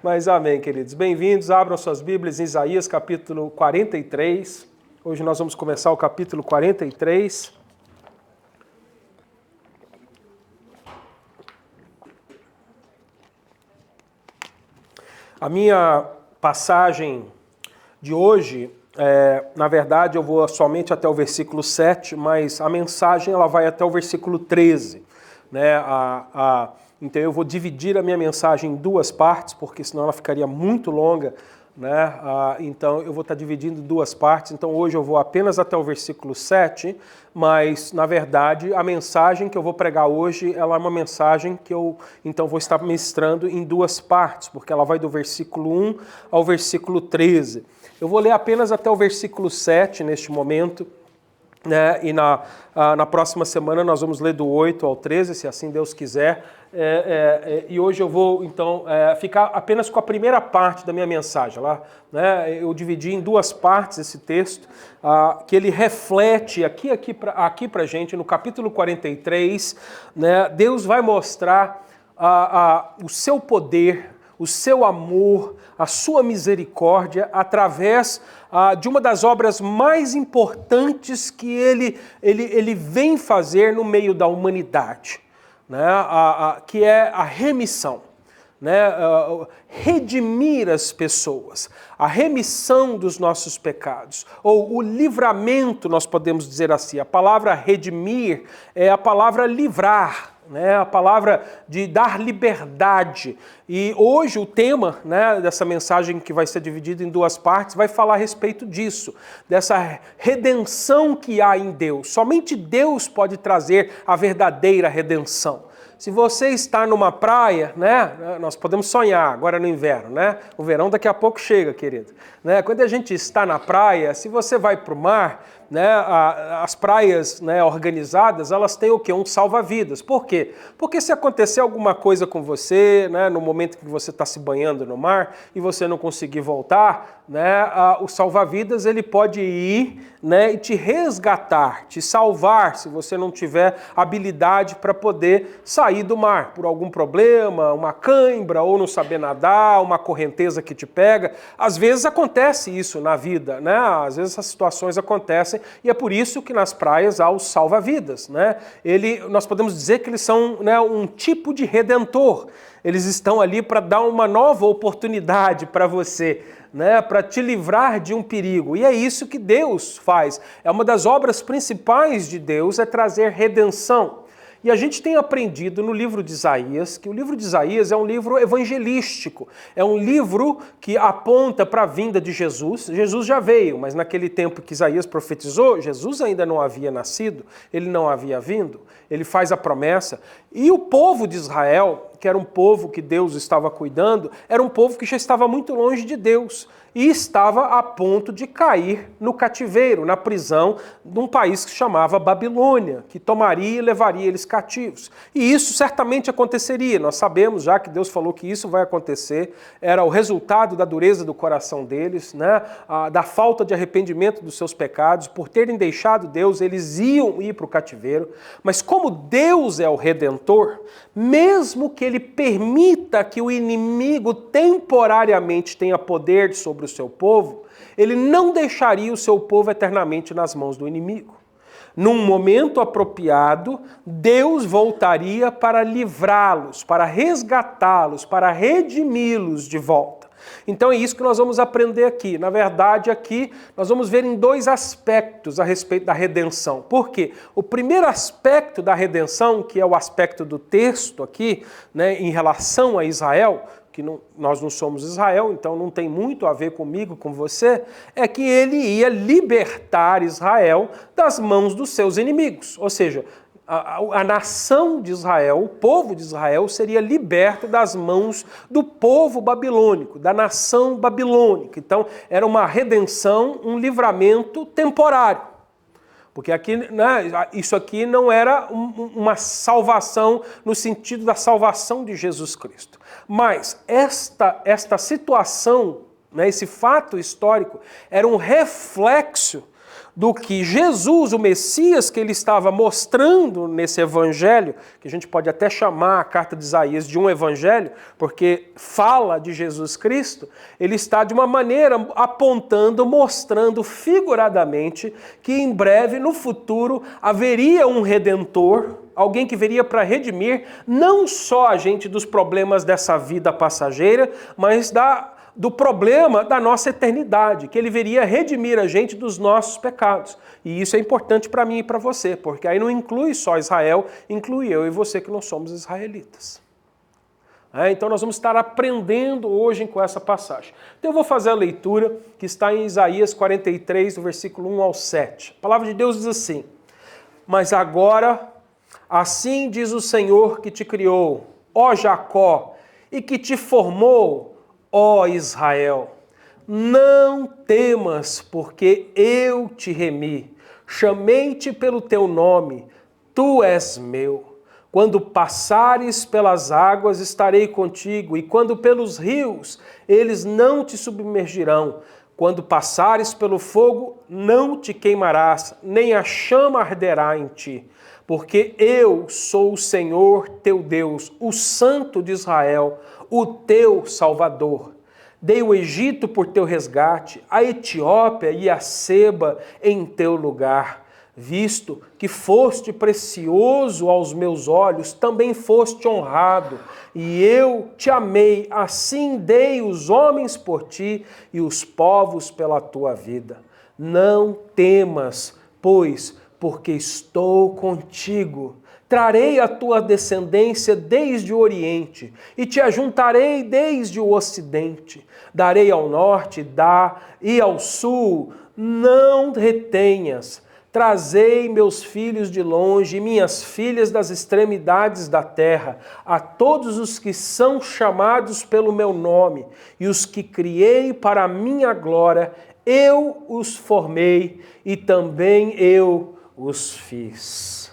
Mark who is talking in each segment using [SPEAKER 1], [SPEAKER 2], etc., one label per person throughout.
[SPEAKER 1] Mas amém, queridos. Bem-vindos, abram suas Bíblias em Isaías capítulo 43. Hoje nós vamos começar o capítulo 43. A minha passagem de hoje, na verdade, eu vou somente até o versículo 7, mas a mensagem ela vai até o versículo 13, né? Então eu vou dividir a minha mensagem em duas partes, porque senão ela ficaria muito longa, né? Então eu vou estar dividindo em duas partes. Então hoje eu vou apenas até o versículo 7, mas na verdade a mensagem que eu vou pregar hoje, ela é uma mensagem que eu então vou estar ministrando em duas partes, porque ela vai do versículo 1 ao versículo 13. Eu vou ler apenas até o versículo 7 neste momento, né? E na próxima semana nós vamos ler do 8 ao 13, se assim Deus quiser. E hoje eu vou, então, ficar apenas com a primeira parte da minha mensagem. Lá, né? Eu dividi em duas partes esse texto, que ele reflete aqui para a gente, no capítulo 43, né? Deus vai mostrar o seu poder, o seu amor, a sua misericórdia, através de uma das obras mais importantes que ele vem fazer no meio da humanidade, né? Que é a remissão, né? Redimir as pessoas, a remissão dos nossos pecados, ou o livramento, nós podemos dizer assim. A palavra redimir é a palavra livrar, né, a palavra de dar liberdade. E hoje o tema, né, dessa mensagem, que vai ser dividida em duas partes, vai falar a respeito disso, dessa redenção que há em Deus. Somente Deus pode trazer a verdadeira redenção. Se você está numa praia, né, nós podemos sonhar agora no inverno, né? O verão daqui a pouco chega, querido. Né? Quando a gente está na praia, se você vai para o mar, né, as praias, né, organizadas, elas têm o quê? Um salva-vidas. Por quê? Porque se acontecer alguma coisa com você, né, no momento que você está se banhando no mar e você não conseguir voltar, né, o salva-vidas ele pode ir, né, e te resgatar, te salvar, se você não tiver habilidade para poder sair do mar por algum problema, uma cãibra, ou não saber nadar, uma correnteza que te pega. Às vezes acontece isso na vida, né? Às vezes essas situações acontecem. E é por isso que nas praias há os salva-vidas, né? Nós podemos dizer que eles são, né, um tipo de redentor. Eles estão ali para dar uma nova oportunidade para você, né, para te livrar de um perigo. E é isso que Deus faz. É uma das obras principais de Deus, é trazer redenção. E a gente tem aprendido no livro de Isaías, que o livro de Isaías é um livro evangelístico, é um livro que aponta para a vinda de Jesus. Jesus já veio, mas naquele tempo que Isaías profetizou, Jesus ainda não havia nascido, ele não havia vindo, ele faz a promessa. E o povo de Israel, que era um povo que Deus estava cuidando, era um povo que já estava muito longe de Deus e estava a ponto de cair no cativeiro, na prisão de um país que se chamava Babilônia, que tomaria e levaria eles cativos. E isso certamente aconteceria. Nós sabemos já que Deus falou que isso vai acontecer. Era o resultado da dureza do coração deles, né? Da falta de arrependimento dos seus pecados. Por terem deixado Deus, eles iam ir para o cativeiro. Mas como Deus é o Redentor, mesmo que ele permita que o inimigo temporariamente tenha poder sobre o seu povo, ele não deixaria o seu povo eternamente nas mãos do inimigo. Num momento apropriado, Deus voltaria para livrá-los, para resgatá-los, para redimi-los de volta. Então é isso que nós vamos aprender aqui. Na verdade, aqui nós vamos ver em dois aspectos a respeito da redenção. Por quê? O primeiro aspecto da redenção, que é o aspecto do texto aqui, né, em relação a Israel, que nós não somos Israel, então não tem muito a ver comigo, com você, é que ele ia libertar Israel das mãos dos seus inimigos. Ou seja, a nação de Israel, o povo de Israel, seria liberto das mãos do povo babilônico, da nação babilônica. Então, era uma redenção, um livramento temporário. Porque aqui, né, isso aqui não era uma salvação no sentido da salvação de Jesus Cristo. Mas esta situação, né, esse fato histórico, era um reflexo do que Jesus, o Messias que ele estava mostrando nesse evangelho, que a gente pode até chamar a carta de Isaías de um evangelho, porque fala de Jesus Cristo, ele está de uma maneira apontando, mostrando figuradamente que em breve, no futuro, haveria um Redentor, alguém que viria para redimir não só a gente dos problemas dessa vida passageira, mas do problema da nossa eternidade, que ele viria redimir a gente dos nossos pecados. E isso é importante para mim e para você, porque aí não inclui só Israel, inclui eu e você que não somos israelitas. Então nós vamos estar aprendendo hoje com essa passagem. Então eu vou fazer a leitura que está em Isaías 43, do versículo 1 ao 7. A palavra de Deus diz assim: mas agora, assim diz o Senhor que te criou, ó Jacó, e que te formou, ó Israel, não temas, porque eu te remi, chamei-te pelo teu nome, tu és meu. Quando passares pelas águas, estarei contigo, e quando pelos rios, eles não te submergirão. Quando passares pelo fogo, não te queimarás, nem a chama arderá em ti. Porque eu sou o Senhor teu Deus, o Santo de Israel, o teu Salvador. Dei o Egito por teu resgate, a Etiópia e a Seba em teu lugar. Visto que foste precioso aos meus olhos, também foste honrado, e eu te amei, assim dei os homens por ti e os povos pela tua vida. Não temas, pois, porque estou contigo. Trarei a tua descendência desde o Oriente, e te ajuntarei desde o Ocidente. Darei ao norte, e ao sul, não retenhas. Trazei meus filhos de longe, minhas filhas das extremidades da terra, a todos os que são chamados pelo meu nome, e os que criei para a minha glória, eu os formei, e também eu os fiz.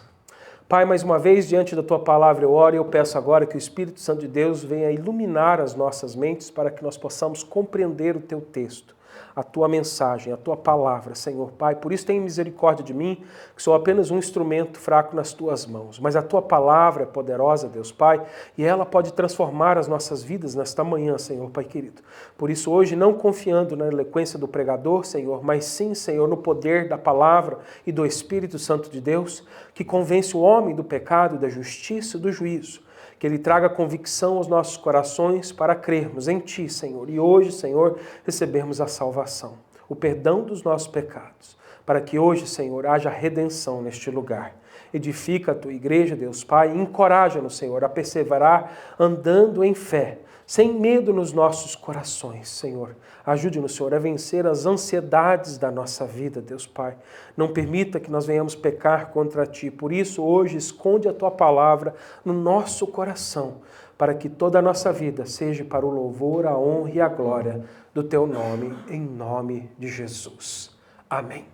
[SPEAKER 1] Pai, mais uma vez, diante da Tua palavra eu oro e eu peço agora que o Espírito Santo de Deus venha iluminar as nossas mentes para que nós possamos compreender o Teu texto, a Tua mensagem, a Tua palavra, Senhor Pai. Por isso, tenha misericórdia de mim, que sou apenas um instrumento fraco nas Tuas mãos. Mas a Tua palavra é poderosa, Deus Pai, e ela pode transformar as nossas vidas nesta manhã, Senhor Pai querido. Por isso, hoje, não confiando na eloquência do pregador, Senhor, mas sim, Senhor, no poder da palavra e do Espírito Santo de Deus, que convence o homem do pecado, da justiça e do juízo. Que Ele traga convicção aos nossos corações para crermos em Ti, Senhor. E hoje, Senhor, recebermos a salvação, o perdão dos nossos pecados. Para que hoje, Senhor, haja redenção neste lugar. Edifica a Tua igreja, Deus Pai, e encoraja-nos, Senhor, a perseverar andando em fé, sem medo nos nossos corações, Senhor. Ajude-nos, Senhor, a vencer as ansiedades da nossa vida, Deus Pai. Não permita que nós venhamos pecar contra Ti. Por isso, hoje, esconde a Tua palavra no nosso coração, para que toda a nossa vida seja para o louvor, a honra e a glória do Teu nome, em nome de Jesus. Amém.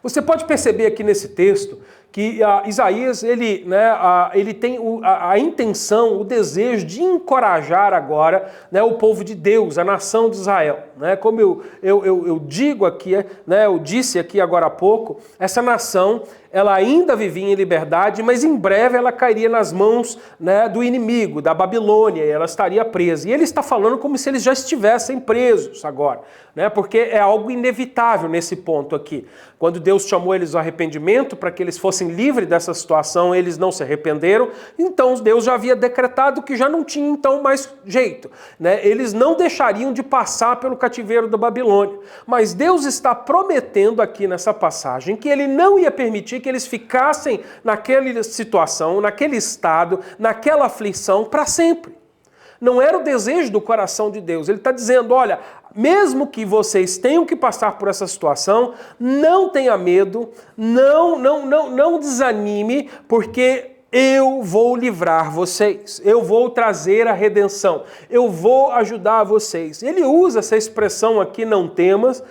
[SPEAKER 1] Você pode perceber aqui nesse texto que Isaías ele tem a intenção, o desejo de encorajar agora o povo de Deus, a nação de Israel. Como eu digo aqui, eu disse aqui agora há pouco, essa nação ela ainda vivia em liberdade, mas em breve ela cairia nas mãos do inimigo, da Babilônia, e ela estaria presa. E ele está falando como se eles já estivessem presos agora, porque é algo inevitável nesse ponto aqui. Quando Deus chamou eles ao arrependimento, para que eles fossem livres dessa situação, eles não se arrependeram, então Deus já havia decretado que já não tinha então mais jeito. Eles não deixariam de passar pelo cativeiro da Babilônia. Mas Deus está prometendo aqui nessa passagem que Ele não ia permitir que eles ficassem naquela situação, naquele estado, naquela aflição para sempre. Não era o desejo do coração de Deus. Ele está dizendo, olha, mesmo que vocês tenham que passar por essa situação, não tenha medo, não desanime, porque eu vou livrar vocês, eu vou trazer a redenção, eu vou ajudar vocês. Ele usa essa expressão aqui, não temas,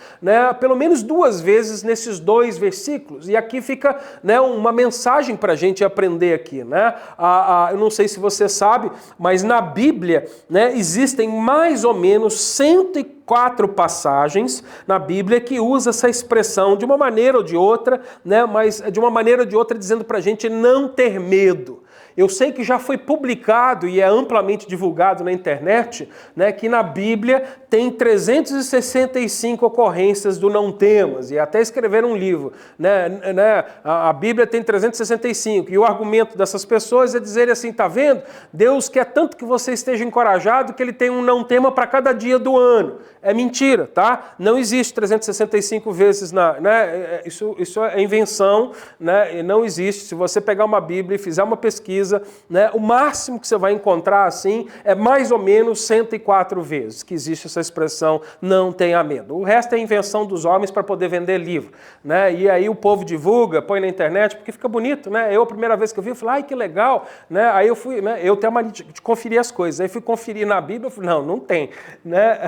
[SPEAKER 1] pelo menos 2 vezes nesses 2 versículos, e aqui fica uma mensagem para a gente aprender aqui. Eu não sei se você sabe, mas na Bíblia existem mais ou menos 140 4 passagens na Bíblia que usa essa expressão de uma maneira ou de outra, né, mas de uma maneira ou de outra dizendo para a gente não ter medo. Eu sei que já foi publicado e é amplamente divulgado na internet, né, que na Bíblia tem 365 ocorrências do não temas, e até escreveram um livro. A Bíblia tem 365, e o argumento dessas pessoas é dizer assim, tá vendo? Deus quer tanto que você esteja encorajado que ele tem um não tema para cada dia do ano. É mentira, tá? Não existe 365 vezes, isso é invenção, né? Não existe. Se você pegar uma Bíblia e fizer uma pesquisa, né, o máximo que você vai encontrar assim é mais ou menos 104 vezes que existe essa expressão não tenha medo. O resto é invenção dos homens para poder vender livro, né? E aí o povo divulga, põe na internet porque fica bonito, né? Eu a primeira vez que eu vi, eu falei, ai que legal, né? Aí eu fui, né? Eu tenho a mania de conferir as coisas. Aí fui conferir na Bíblia, eu falei, não tem, né?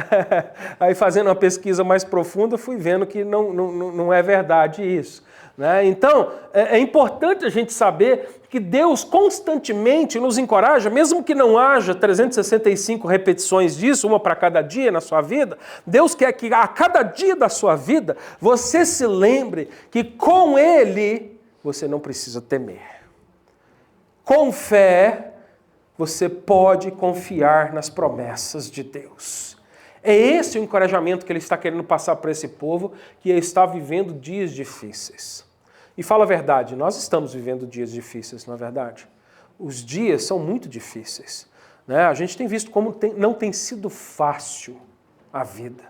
[SPEAKER 1] Aí fazendo uma pesquisa mais profunda, fui vendo que não é verdade isso. Né? Então, é importante a gente saber que Deus constantemente nos encoraja, mesmo que não haja 365 repetições disso, uma para cada dia na sua vida, Deus quer que a cada dia da sua vida você se lembre que com Ele você não precisa temer. Com fé, você pode confiar nas promessas de Deus. É esse o encorajamento que ele está querendo passar para esse povo que está vivendo dias difíceis. E fala a verdade, nós estamos vivendo dias difíceis, não é verdade? Os dias são muito difíceis. Né? A gente tem visto como não tem sido fácil a vida.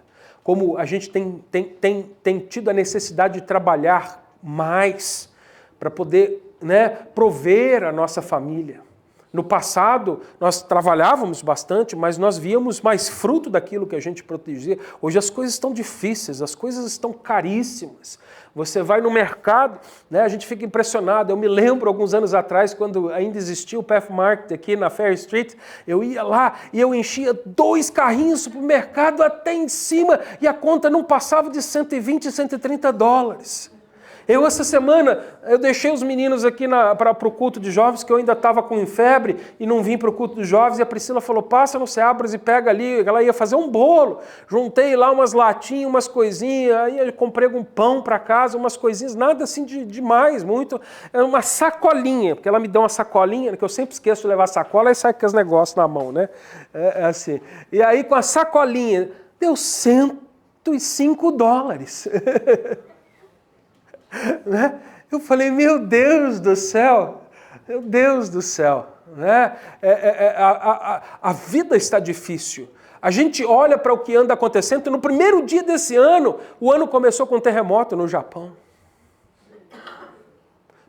[SPEAKER 1] Como a gente tem tido a necessidade de trabalhar mais para poder, né, prover a nossa família. No passado, nós trabalhávamos bastante, mas nós víamos mais fruto daquilo que a gente produzia. Hoje as coisas estão difíceis, as coisas estão caríssimas. Você vai no mercado, né, a gente fica impressionado. Eu me lembro, alguns anos atrás, quando ainda existia o Path Market aqui na Fair Street, eu ia lá e eu enchia 2 carrinhos para o mercado até em cima e a conta não passava de 120, 130 dólares. Essa semana, eu deixei os meninos aqui para o culto de jovens, que eu ainda estava com febre e não vim para o culto de jovens, e a Priscila falou, passa no Seabras e pega ali, ela ia fazer um bolo. Juntei lá umas latinhas, umas coisinhas, aí eu comprei um pão para casa, umas coisinhas, nada assim demais, muito, é uma sacolinha, porque ela me deu uma sacolinha, que eu sempre esqueço de levar sacola, e sai com os negócios na mão, né? É assim. E aí com a sacolinha, deu 105 dólares. Né? Eu falei, meu Deus do céu, meu Deus do céu. Né? A vida está difícil. A gente olha para o que anda acontecendo, e no primeiro dia desse ano, o ano começou com um terremoto no Japão.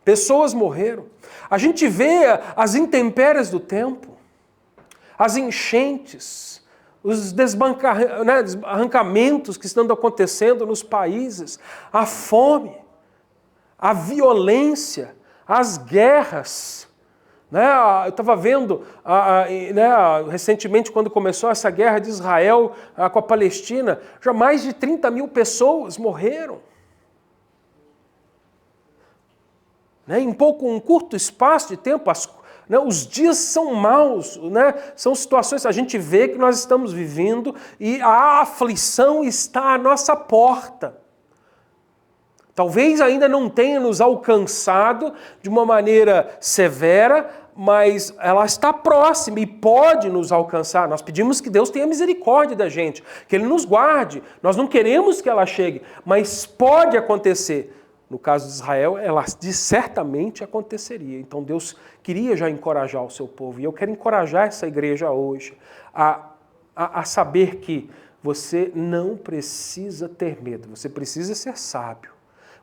[SPEAKER 1] Pessoas morreram. A gente vê as intempéries do tempo, as enchentes, os desarrancamentos que estão acontecendo nos países, a fome, a violência, as guerras. Né? Eu estava vendo recentemente, quando começou essa guerra de Israel com a Palestina, já mais de 30 mil pessoas morreram. Né? Em um curto espaço de tempo, os dias são maus, né? São situações que a gente vê que nós estamos vivendo e a aflição está à nossa porta. Talvez ainda não tenha nos alcançado de uma maneira severa, mas ela está próxima e pode nos alcançar. Nós pedimos que Deus tenha misericórdia da gente, que Ele nos guarde. Nós não queremos que ela chegue, mas pode acontecer. No caso de Israel, ela certamente aconteceria. Então Deus queria já encorajar o seu povo. E eu quero encorajar essa igreja hoje a saber que você não precisa ter medo, você precisa ser sábio.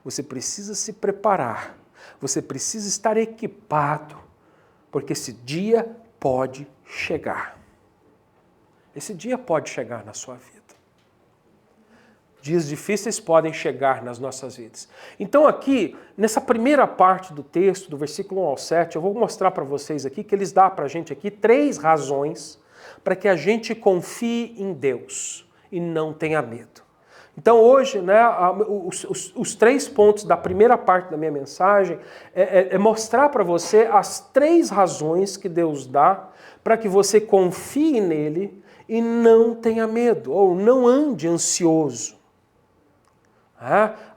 [SPEAKER 1] Você precisa se preparar, você precisa estar equipado, porque esse dia pode chegar. Esse dia pode chegar na sua vida. Dias difíceis podem chegar nas nossas vidas. Então aqui, nessa primeira parte do texto, do versículo 1 ao 7, eu vou mostrar para vocês aqui que eles dão para a gente aqui 3 razões para que a gente confie em Deus e não tenha medo. Então hoje, né, os 3 pontos da primeira parte da minha mensagem é mostrar para você as 3 razões que Deus dá para que você confie nele e não tenha medo, ou não ande ansioso.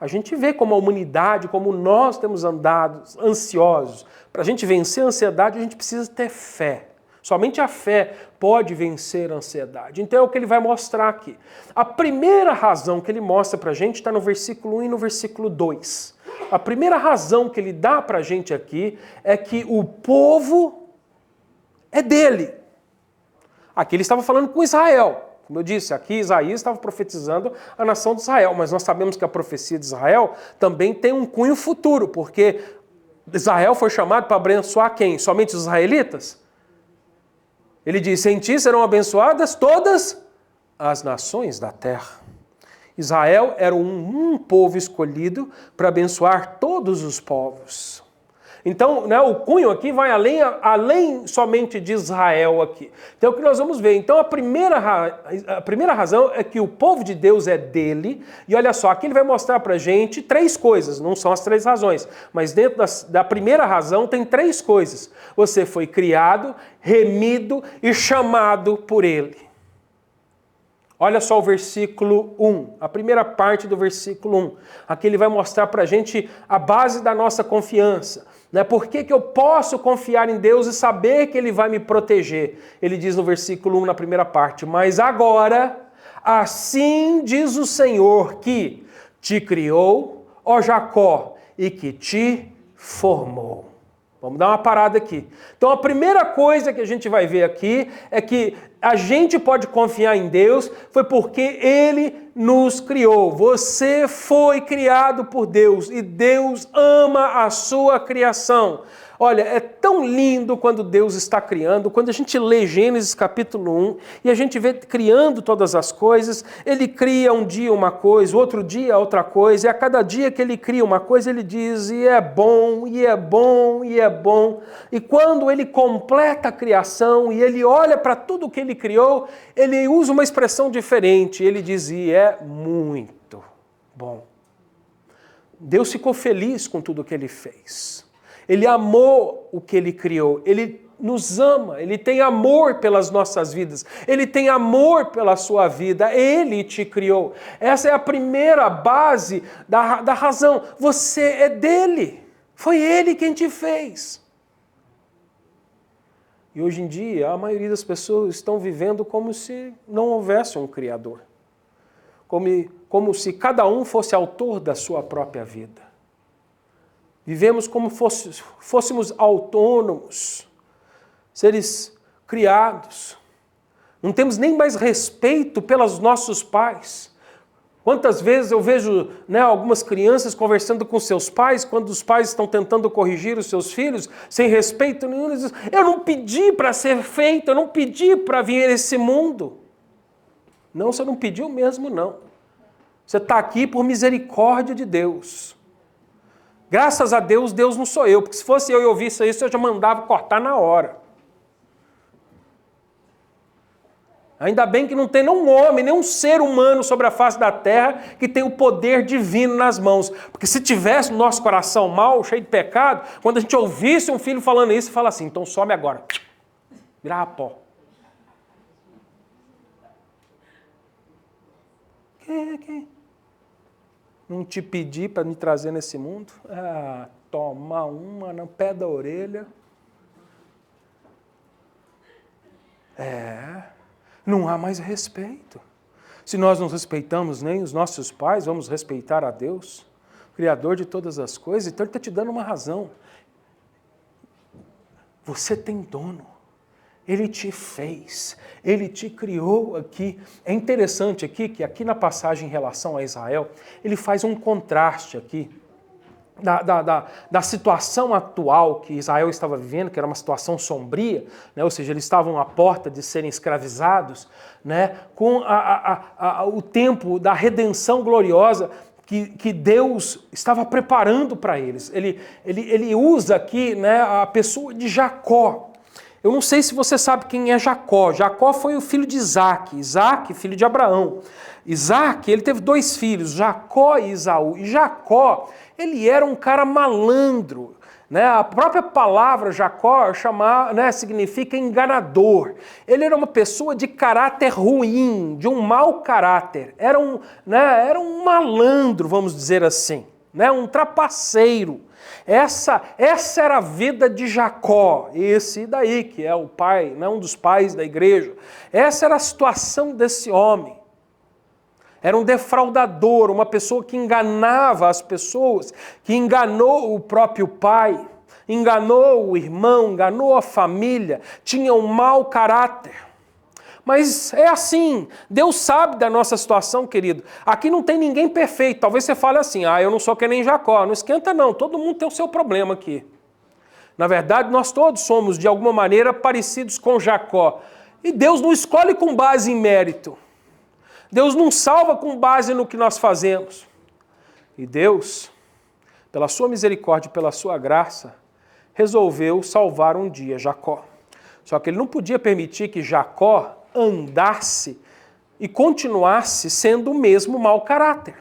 [SPEAKER 1] A gente vê como a humanidade, como nós temos andado ansiosos. Para a gente vencer a ansiedade, a gente precisa ter fé. Somente a fé pode vencer a ansiedade. Então é o que ele vai mostrar aqui. A primeira razão que ele mostra para a gente está no versículo 1 e no versículo 2. A primeira razão que ele dá para a gente aqui é que o povo é dele. Aqui ele estava falando com Israel. Como eu disse, aqui Isaías estava profetizando a nação de Israel, mas nós sabemos que a profecia de Israel também tem um cunho futuro, porque Israel foi chamado para abençoar quem? Somente os israelitas? Ele diz, em ti serão abençoadas todas as nações da terra. Israel era um povo escolhido para abençoar todos os povos. Então, o cunho aqui vai além somente de Israel aqui. Então, é o que nós vamos ver. Então, a primeira razão é que o povo de Deus é dele. E olha só, aqui ele vai mostrar para a gente 3 coisas. Não são as 3 razões, mas dentro da primeira razão tem 3 coisas. Você foi criado, remido e chamado por ele. Olha só o versículo 1, a primeira parte do versículo 1. Aqui ele vai mostrar para a gente a base da nossa confiança. Por que eu posso confiar em Deus e saber que Ele vai me proteger? Ele diz no versículo 1, na primeira parte, mas agora, assim diz o Senhor que te criou, ó Jacó, e que te formou. Vamos dar uma parada aqui. Então a primeira coisa que a gente vai ver aqui é que a gente pode confiar em Deus foi porque Ele nos criou. Você foi criado por Deus e Deus ama a sua criação. Olha, é tão lindo quando Deus está criando, quando a gente lê Gênesis capítulo 1 e a gente vê criando todas as coisas, Ele cria um dia uma coisa, outro dia outra coisa, e a cada dia que Ele cria uma coisa, Ele diz, e é bom, e é bom, e é bom. E quando Ele completa a criação e Ele olha para tudo que Ele criou, Ele usa uma expressão diferente, Ele diz, e é muito bom. Deus ficou feliz com tudo que Ele fez. Ele amou o que Ele criou, Ele nos ama, Ele tem amor pelas nossas vidas, Ele tem amor pela sua vida, Ele te criou. Essa é a primeira base da razão, você é dele, foi Ele quem te fez. E hoje em dia, a maioria das pessoas estão vivendo como se não houvesse um Criador, como se cada um fosse autor da sua própria vida. Vivemos como fôssemos autônomos, seres criados. Não temos nem mais respeito pelos nossos pais. Quantas vezes eu vejo algumas crianças conversando com seus pais, quando os pais estão tentando corrigir os seus filhos, sem respeito nenhum, eles dizem, eu não pedi para ser feito, eu não pedi para vir nesse mundo. Não, você não pediu mesmo, não. Você está aqui por misericórdia de Deus. Graças a Deus, Deus não sou eu, porque se fosse eu e ouvisse isso, eu já mandava cortar na hora. Ainda bem que não tem nenhum homem, nenhum ser humano sobre a face da terra que tem o poder divino nas mãos. Porque se tivesse no nosso coração mal, cheio de pecado, quando a gente ouvisse um filho falando isso, fala assim, então some agora. Virar pó. Quem? Não te pedi para me trazer nesse mundo? Tomar uma no pé da orelha. Não há mais respeito. Se nós não respeitamos nem os nossos pais, vamos respeitar a Deus, Criador de todas as coisas. Então Ele está te dando uma razão. Você tem dono. Ele te fez, Ele te criou aqui. É interessante aqui que aqui na passagem em relação a Israel, ele faz um contraste aqui da situação atual que Israel estava vivendo, que era uma situação sombria, ou seja, eles estavam à porta de serem escravizados, com o tempo da redenção gloriosa que Deus estava preparando para eles. Ele usa aqui a pessoa de Jacó. Eu não sei se você sabe quem é Jacó. Jacó foi o filho de Isaac. Isaac, filho de Abraão. Isaac, ele teve 2 filhos, Jacó e Esaú. E Jacó, ele era um cara malandro. Né? A própria palavra Jacó significa enganador. Ele era uma pessoa de caráter ruim, de um mau caráter. Era um malandro, vamos dizer assim, né? Um trapaceiro. Essa era a vida de Jacó, esse daí que é o pai, né? Um dos pais da igreja. Essa era a situação desse homem. Era um defraudador, uma pessoa que enganava as pessoas, que enganou o próprio pai, enganou o irmão, enganou a família, tinha um mau caráter. Mas é assim, Deus sabe da nossa situação, querido. Aqui não tem ninguém perfeito. Talvez você fale assim, eu não sou que nem Jacó. Não esquenta não, todo mundo tem o seu problema aqui. Na verdade, nós todos somos, de alguma maneira, parecidos com Jacó. E Deus não escolhe com base em mérito. Deus não salva com base no que nós fazemos. E Deus, pela sua misericórdia e pela sua graça, resolveu salvar um dia Jacó. Só que ele não podia permitir que Jacó andasse e continuasse sendo o mesmo mau caráter.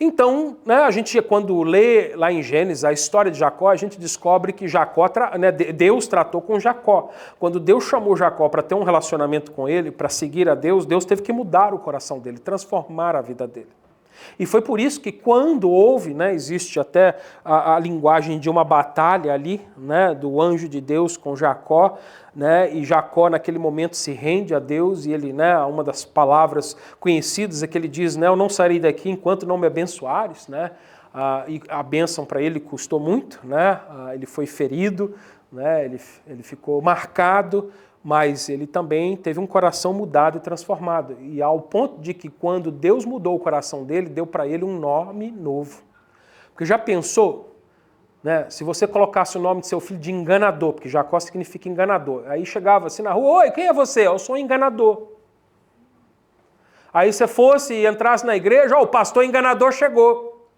[SPEAKER 1] Então, a gente, quando lê lá em Gênesis a história de Jacó, a gente descobre que Deus tratou com Jacó. Quando Deus chamou Jacó para ter um relacionamento com ele, para seguir a Deus, Deus teve que mudar o coração dele, transformar a vida dele. E foi por isso que quando houve, existe até a linguagem de uma batalha ali, do anjo de Deus com Jacó, e Jacó naquele momento se rende a Deus e ele, uma das palavras conhecidas é que ele diz, eu não sairei daqui enquanto não me abençoares, e a bênção para ele custou muito, ele foi ferido, ele ficou marcado, mas ele também teve um coração mudado e transformado. E ao ponto de que quando Deus mudou o coração dele, deu para ele um nome novo. Porque já pensou, se você colocasse o nome de seu filho de enganador, porque Jacó significa enganador, aí chegava assim na rua, oi, quem é você? Eu sou um enganador. Aí você fosse e entrasse na igreja, o pastor enganador chegou.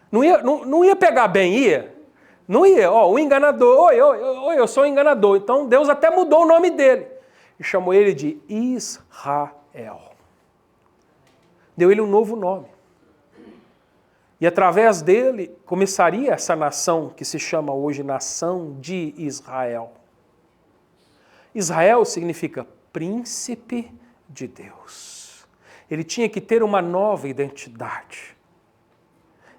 [SPEAKER 1] Não ia pegar bem, ia? Não ia, o enganador, oi, eu sou um enganador. Então Deus até mudou o nome dele e chamou ele de Israel. Deu ele um novo nome. E através dele começaria essa nação que se chama hoje Nação de Israel. Israel significa príncipe de Deus. Ele tinha que ter uma nova identidade.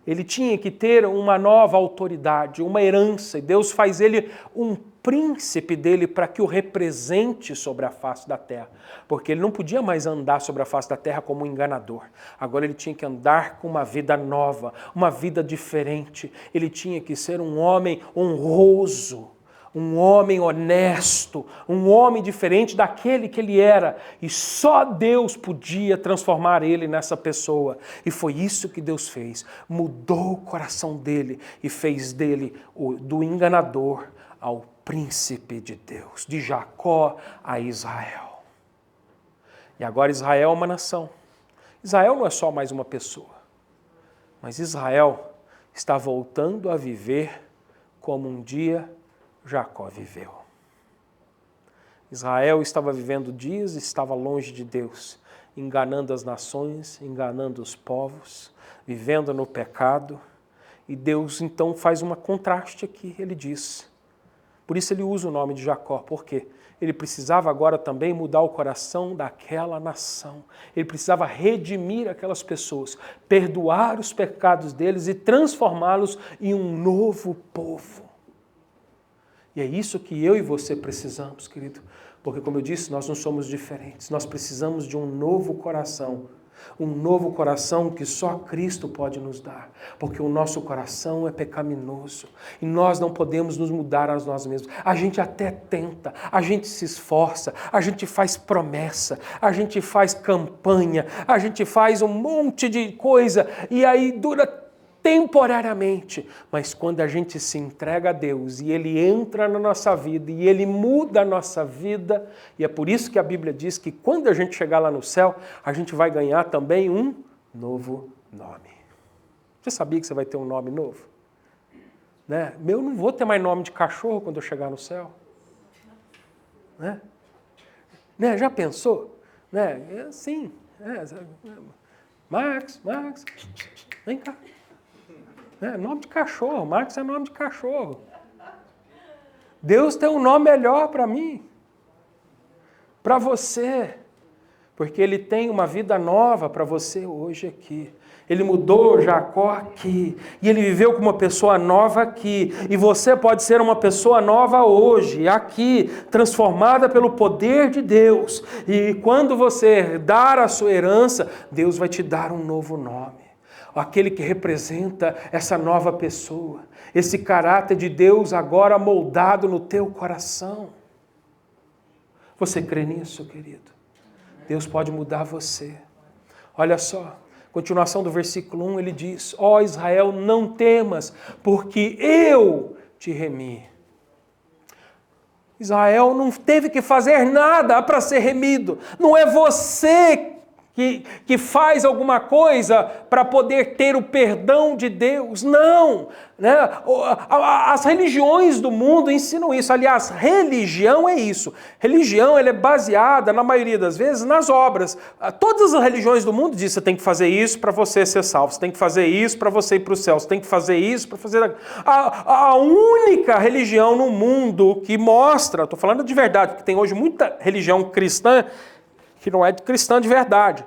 [SPEAKER 1] Ele tinha que ter uma nova autoridade, uma herança. E Deus faz ele um príncipe dele para que o represente sobre a face da terra. Porque ele não podia mais andar sobre a face da terra como um enganador. Agora ele tinha que andar com uma vida nova, uma vida diferente. Ele tinha que ser um homem honroso, um homem honesto, um homem diferente daquele que ele era. E só Deus podia transformar ele nessa pessoa. E foi isso que Deus fez. Mudou o coração dele e fez dele do enganador ao príncipe de Deus, de Jacó a Israel. E agora Israel é uma nação. Israel não é só mais uma pessoa, mas Israel está voltando a viver como um dia Jacó viveu. Israel estava vivendo dias e estava longe de Deus, enganando as nações, enganando os povos, vivendo no pecado. E Deus então faz um contraste aqui, ele diz. Por isso ele usa o nome de Jacó, por quê? Ele precisava agora também mudar o coração daquela nação. Ele precisava redimir aquelas pessoas, perdoar os pecados deles e transformá-los em um novo povo. E é isso que eu e você precisamos, querido. Porque, como eu disse, nós não somos diferentes. Nós precisamos de um novo coração. Um novo coração que só Cristo pode nos dar. Porque o nosso coração é pecaminoso. E nós não podemos nos mudar a nós mesmos. A gente até tenta, a gente se esforça, a gente faz promessa, a gente faz campanha, a gente faz um monte de coisa. E aí dura temporariamente, mas quando a gente se entrega a Deus e Ele entra na nossa vida e Ele muda a nossa vida, e é por isso que a Bíblia diz que quando a gente chegar lá no céu, a gente vai ganhar também um novo nome. Você sabia que você vai ter um nome novo? Eu não vou ter mais nome de cachorro quando eu chegar no céu. Já pensou? Sim. Max, vem cá. Nome de cachorro, Marcos é nome de cachorro. Deus tem um nome melhor para mim, para você, porque Ele tem uma vida nova para você hoje aqui. Ele mudou Jacó aqui, e ele viveu como uma pessoa nova aqui, e você pode ser uma pessoa nova hoje, aqui, transformada pelo poder de Deus. E quando você herdar a sua herança, Deus vai te dar um novo nome. Aquele que representa essa nova pessoa, esse caráter de Deus agora moldado no teu coração. Você crê nisso, querido? Deus pode mudar você. Olha só, continuação do versículo 1, ele diz: ó Israel, não temas, porque eu te remi. Israel não teve que fazer nada para ser remido. Não é você que faz alguma coisa para poder ter o perdão de Deus. Não! Né? As religiões do mundo ensinam isso. Aliás, religião é isso. Religião ela é baseada, na maioria das vezes, nas obras. Todas as religiões do mundo dizem: você tem que fazer isso para você ser salvo, você tem que fazer isso para você ir para o céu, você tem que fazer isso para fazer... A única religião no mundo que mostra, estou falando de verdade, porque tem hoje muita religião cristã que não é cristã de verdade.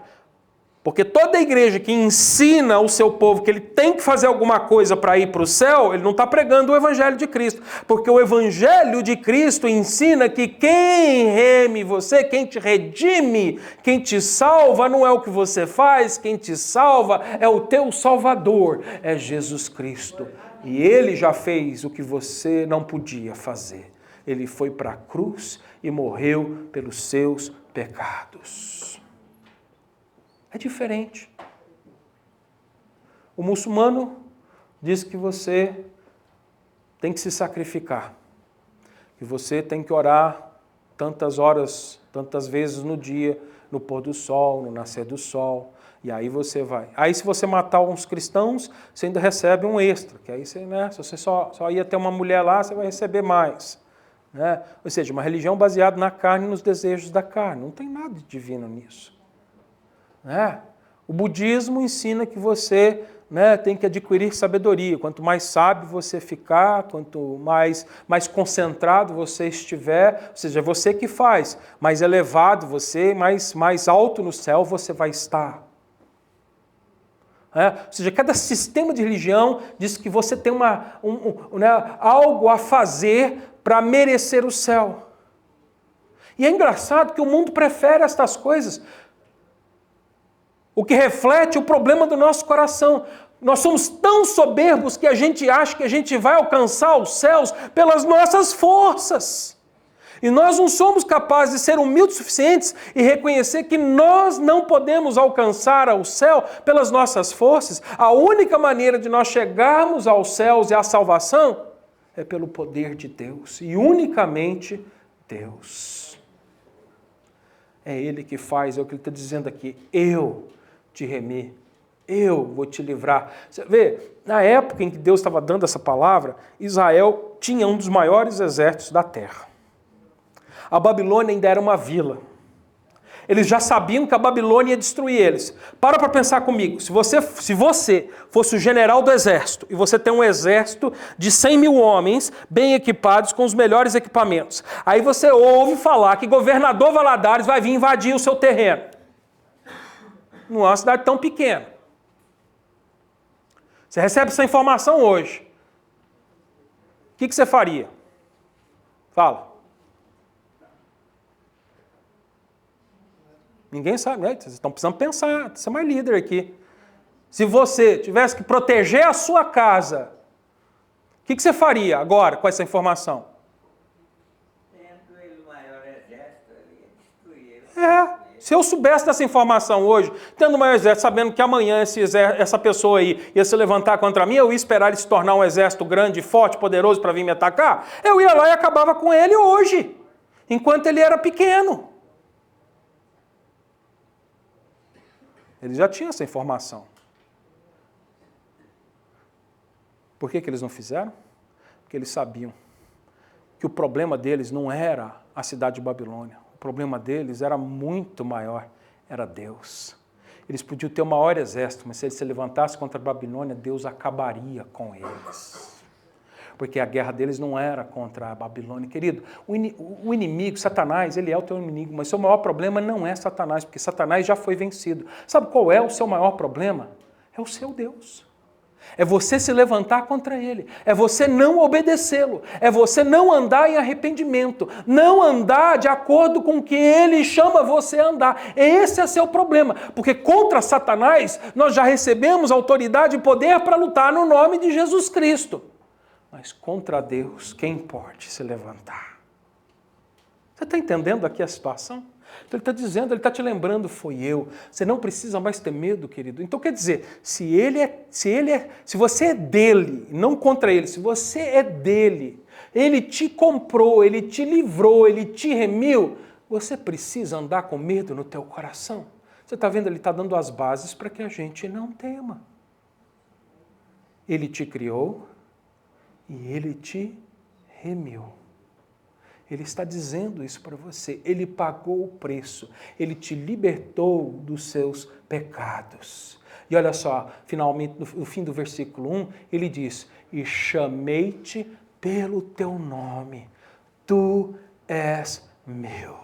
[SPEAKER 1] Porque toda igreja que ensina o seu povo que ele tem que fazer alguma coisa para ir para o céu, ele não está pregando o Evangelho de Cristo. Porque o Evangelho de Cristo ensina que quem reme você, quem te redime, quem te salva, não é o que você faz, quem te salva é o teu Salvador, é Jesus Cristo. E Ele já fez o que você não podia fazer. Ele foi para a cruz e morreu pelos seus pecados. É diferente. O muçulmano diz que você tem que se sacrificar, que você tem que orar tantas horas, tantas vezes no dia, no pôr do sol, no nascer do sol, e aí você vai. Aí se você matar uns cristãos, você ainda recebe um extra, que aí você, né, se você só ia ter uma mulher lá, você vai receber mais. Né? Ou seja, uma religião baseada na carne e nos desejos da carne. Não tem nada de divino nisso. Né? O budismo ensina que você, né, tem que adquirir sabedoria. Quanto mais sábio você ficar, quanto mais concentrado você estiver, ou seja, é você que faz, mais elevado você, mais alto no céu você vai estar. Ou seja, cada sistema de religião diz que você tem algo a fazer para merecer o céu. E é engraçado que o mundo prefere estas coisas, o que reflete o problema do nosso coração. Nós somos tão soberbos que a gente acha que a gente vai alcançar os céus pelas nossas forças. E nós não somos capazes de ser humildes o suficientes e reconhecer que nós não podemos alcançar ao céu pelas nossas forças. A única maneira de nós chegarmos aos céus e à salvação é pelo poder de Deus. E unicamente Deus. É Ele que faz, é o que Ele está dizendo aqui. Eu te remi, eu vou te livrar. Você vê, na época em que Deus estava dando essa palavra, Israel tinha um dos maiores exércitos da terra. A Babilônia ainda era uma vila. Eles já sabiam que a Babilônia ia destruir eles. Para pensar comigo, se você fosse o general do exército, e você tem um exército de 100 mil homens, bem equipados, com os melhores equipamentos, aí você ouve falar que governador Valadares vai vir invadir o seu terreno. Não é uma cidade tão pequena. Você recebe essa informação hoje. O que você faria? Fala. Ninguém sabe, né? Vocês estão precisando pensar, você é mais líder aqui. Se você tivesse que proteger a sua casa, o que você faria agora com essa informação? Tendo ele maior exército, ele ia destruir ele. Se eu soubesse dessa informação hoje, tendo o maior exército, sabendo que amanhã essa pessoa aí ia se levantar contra mim, eu ia esperar ele se tornar um exército grande, forte, poderoso para vir me atacar, eu ia lá e acabava com ele hoje, enquanto ele era pequeno. Eles já tinham essa informação. Por que eles não fizeram? Porque eles sabiam que o problema deles não era a cidade de Babilônia. O problema deles era muito maior, era Deus. Eles podiam ter o maior exército, mas se eles se levantassem contra a Babilônia, Deus acabaria com eles. Porque a guerra deles não era contra a Babilônia. Querido, o inimigo, Satanás, ele é o teu inimigo, mas seu maior problema não é Satanás, porque Satanás já foi vencido. Sabe qual é o seu maior problema? É o seu Deus. É você se levantar contra ele, é você não obedecê-lo, é você não andar em arrependimento, não andar de acordo com o que ele chama você a andar. Esse é seu problema, porque contra Satanás nós já recebemos autoridade e poder para lutar no nome de Jesus Cristo. Mas contra Deus, quem pode se levantar? Você está entendendo aqui a situação? Então ele está dizendo, ele está te lembrando, foi eu. Você não precisa mais ter medo, querido. Então quer dizer, se você é dele, não contra ele, se você é dele, ele te comprou, ele te livrou, ele te remiu, você precisa andar com medo no teu coração. Você está vendo, ele está dando as bases para que a gente não tema. Ele te criou e ele te remiu. Ele está dizendo isso para você. Ele pagou o preço. Ele te libertou dos seus pecados. E olha só, finalmente, no fim do versículo 1, ele diz, e chamei-te pelo teu nome. Tu és meu.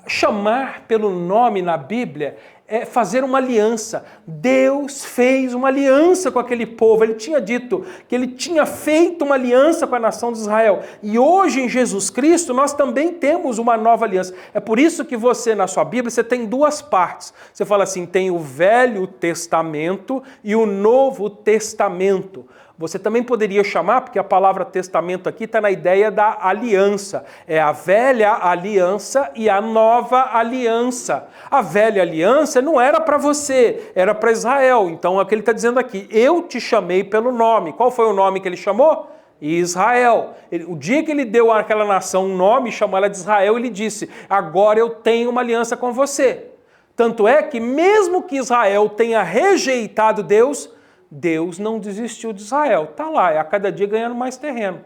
[SPEAKER 1] Chamar pelo nome na Bíblia é fazer uma aliança. Deus fez uma aliança com aquele povo. Ele tinha dito que ele tinha feito uma aliança com a nação de Israel. E hoje em Jesus Cristo nós também temos uma nova aliança. É por isso que você, na sua Bíblia, você tem duas partes. Você fala assim, tem o Velho Testamento e o Novo Testamento. Você também poderia chamar, porque a palavra testamento aqui está na ideia da aliança. É a velha aliança e a nova aliança. A velha aliança não era para você, era para Israel. Então é o que ele está dizendo aqui. Eu te chamei pelo nome. Qual foi o nome que ele chamou? Israel. O dia que ele deu àquela nação um nome, chamou ela de Israel, ele disse, agora eu tenho uma aliança com você. Tanto é que mesmo que Israel tenha rejeitado Deus, Deus não desistiu de Israel. Está lá, é a cada dia ganhando mais terreno.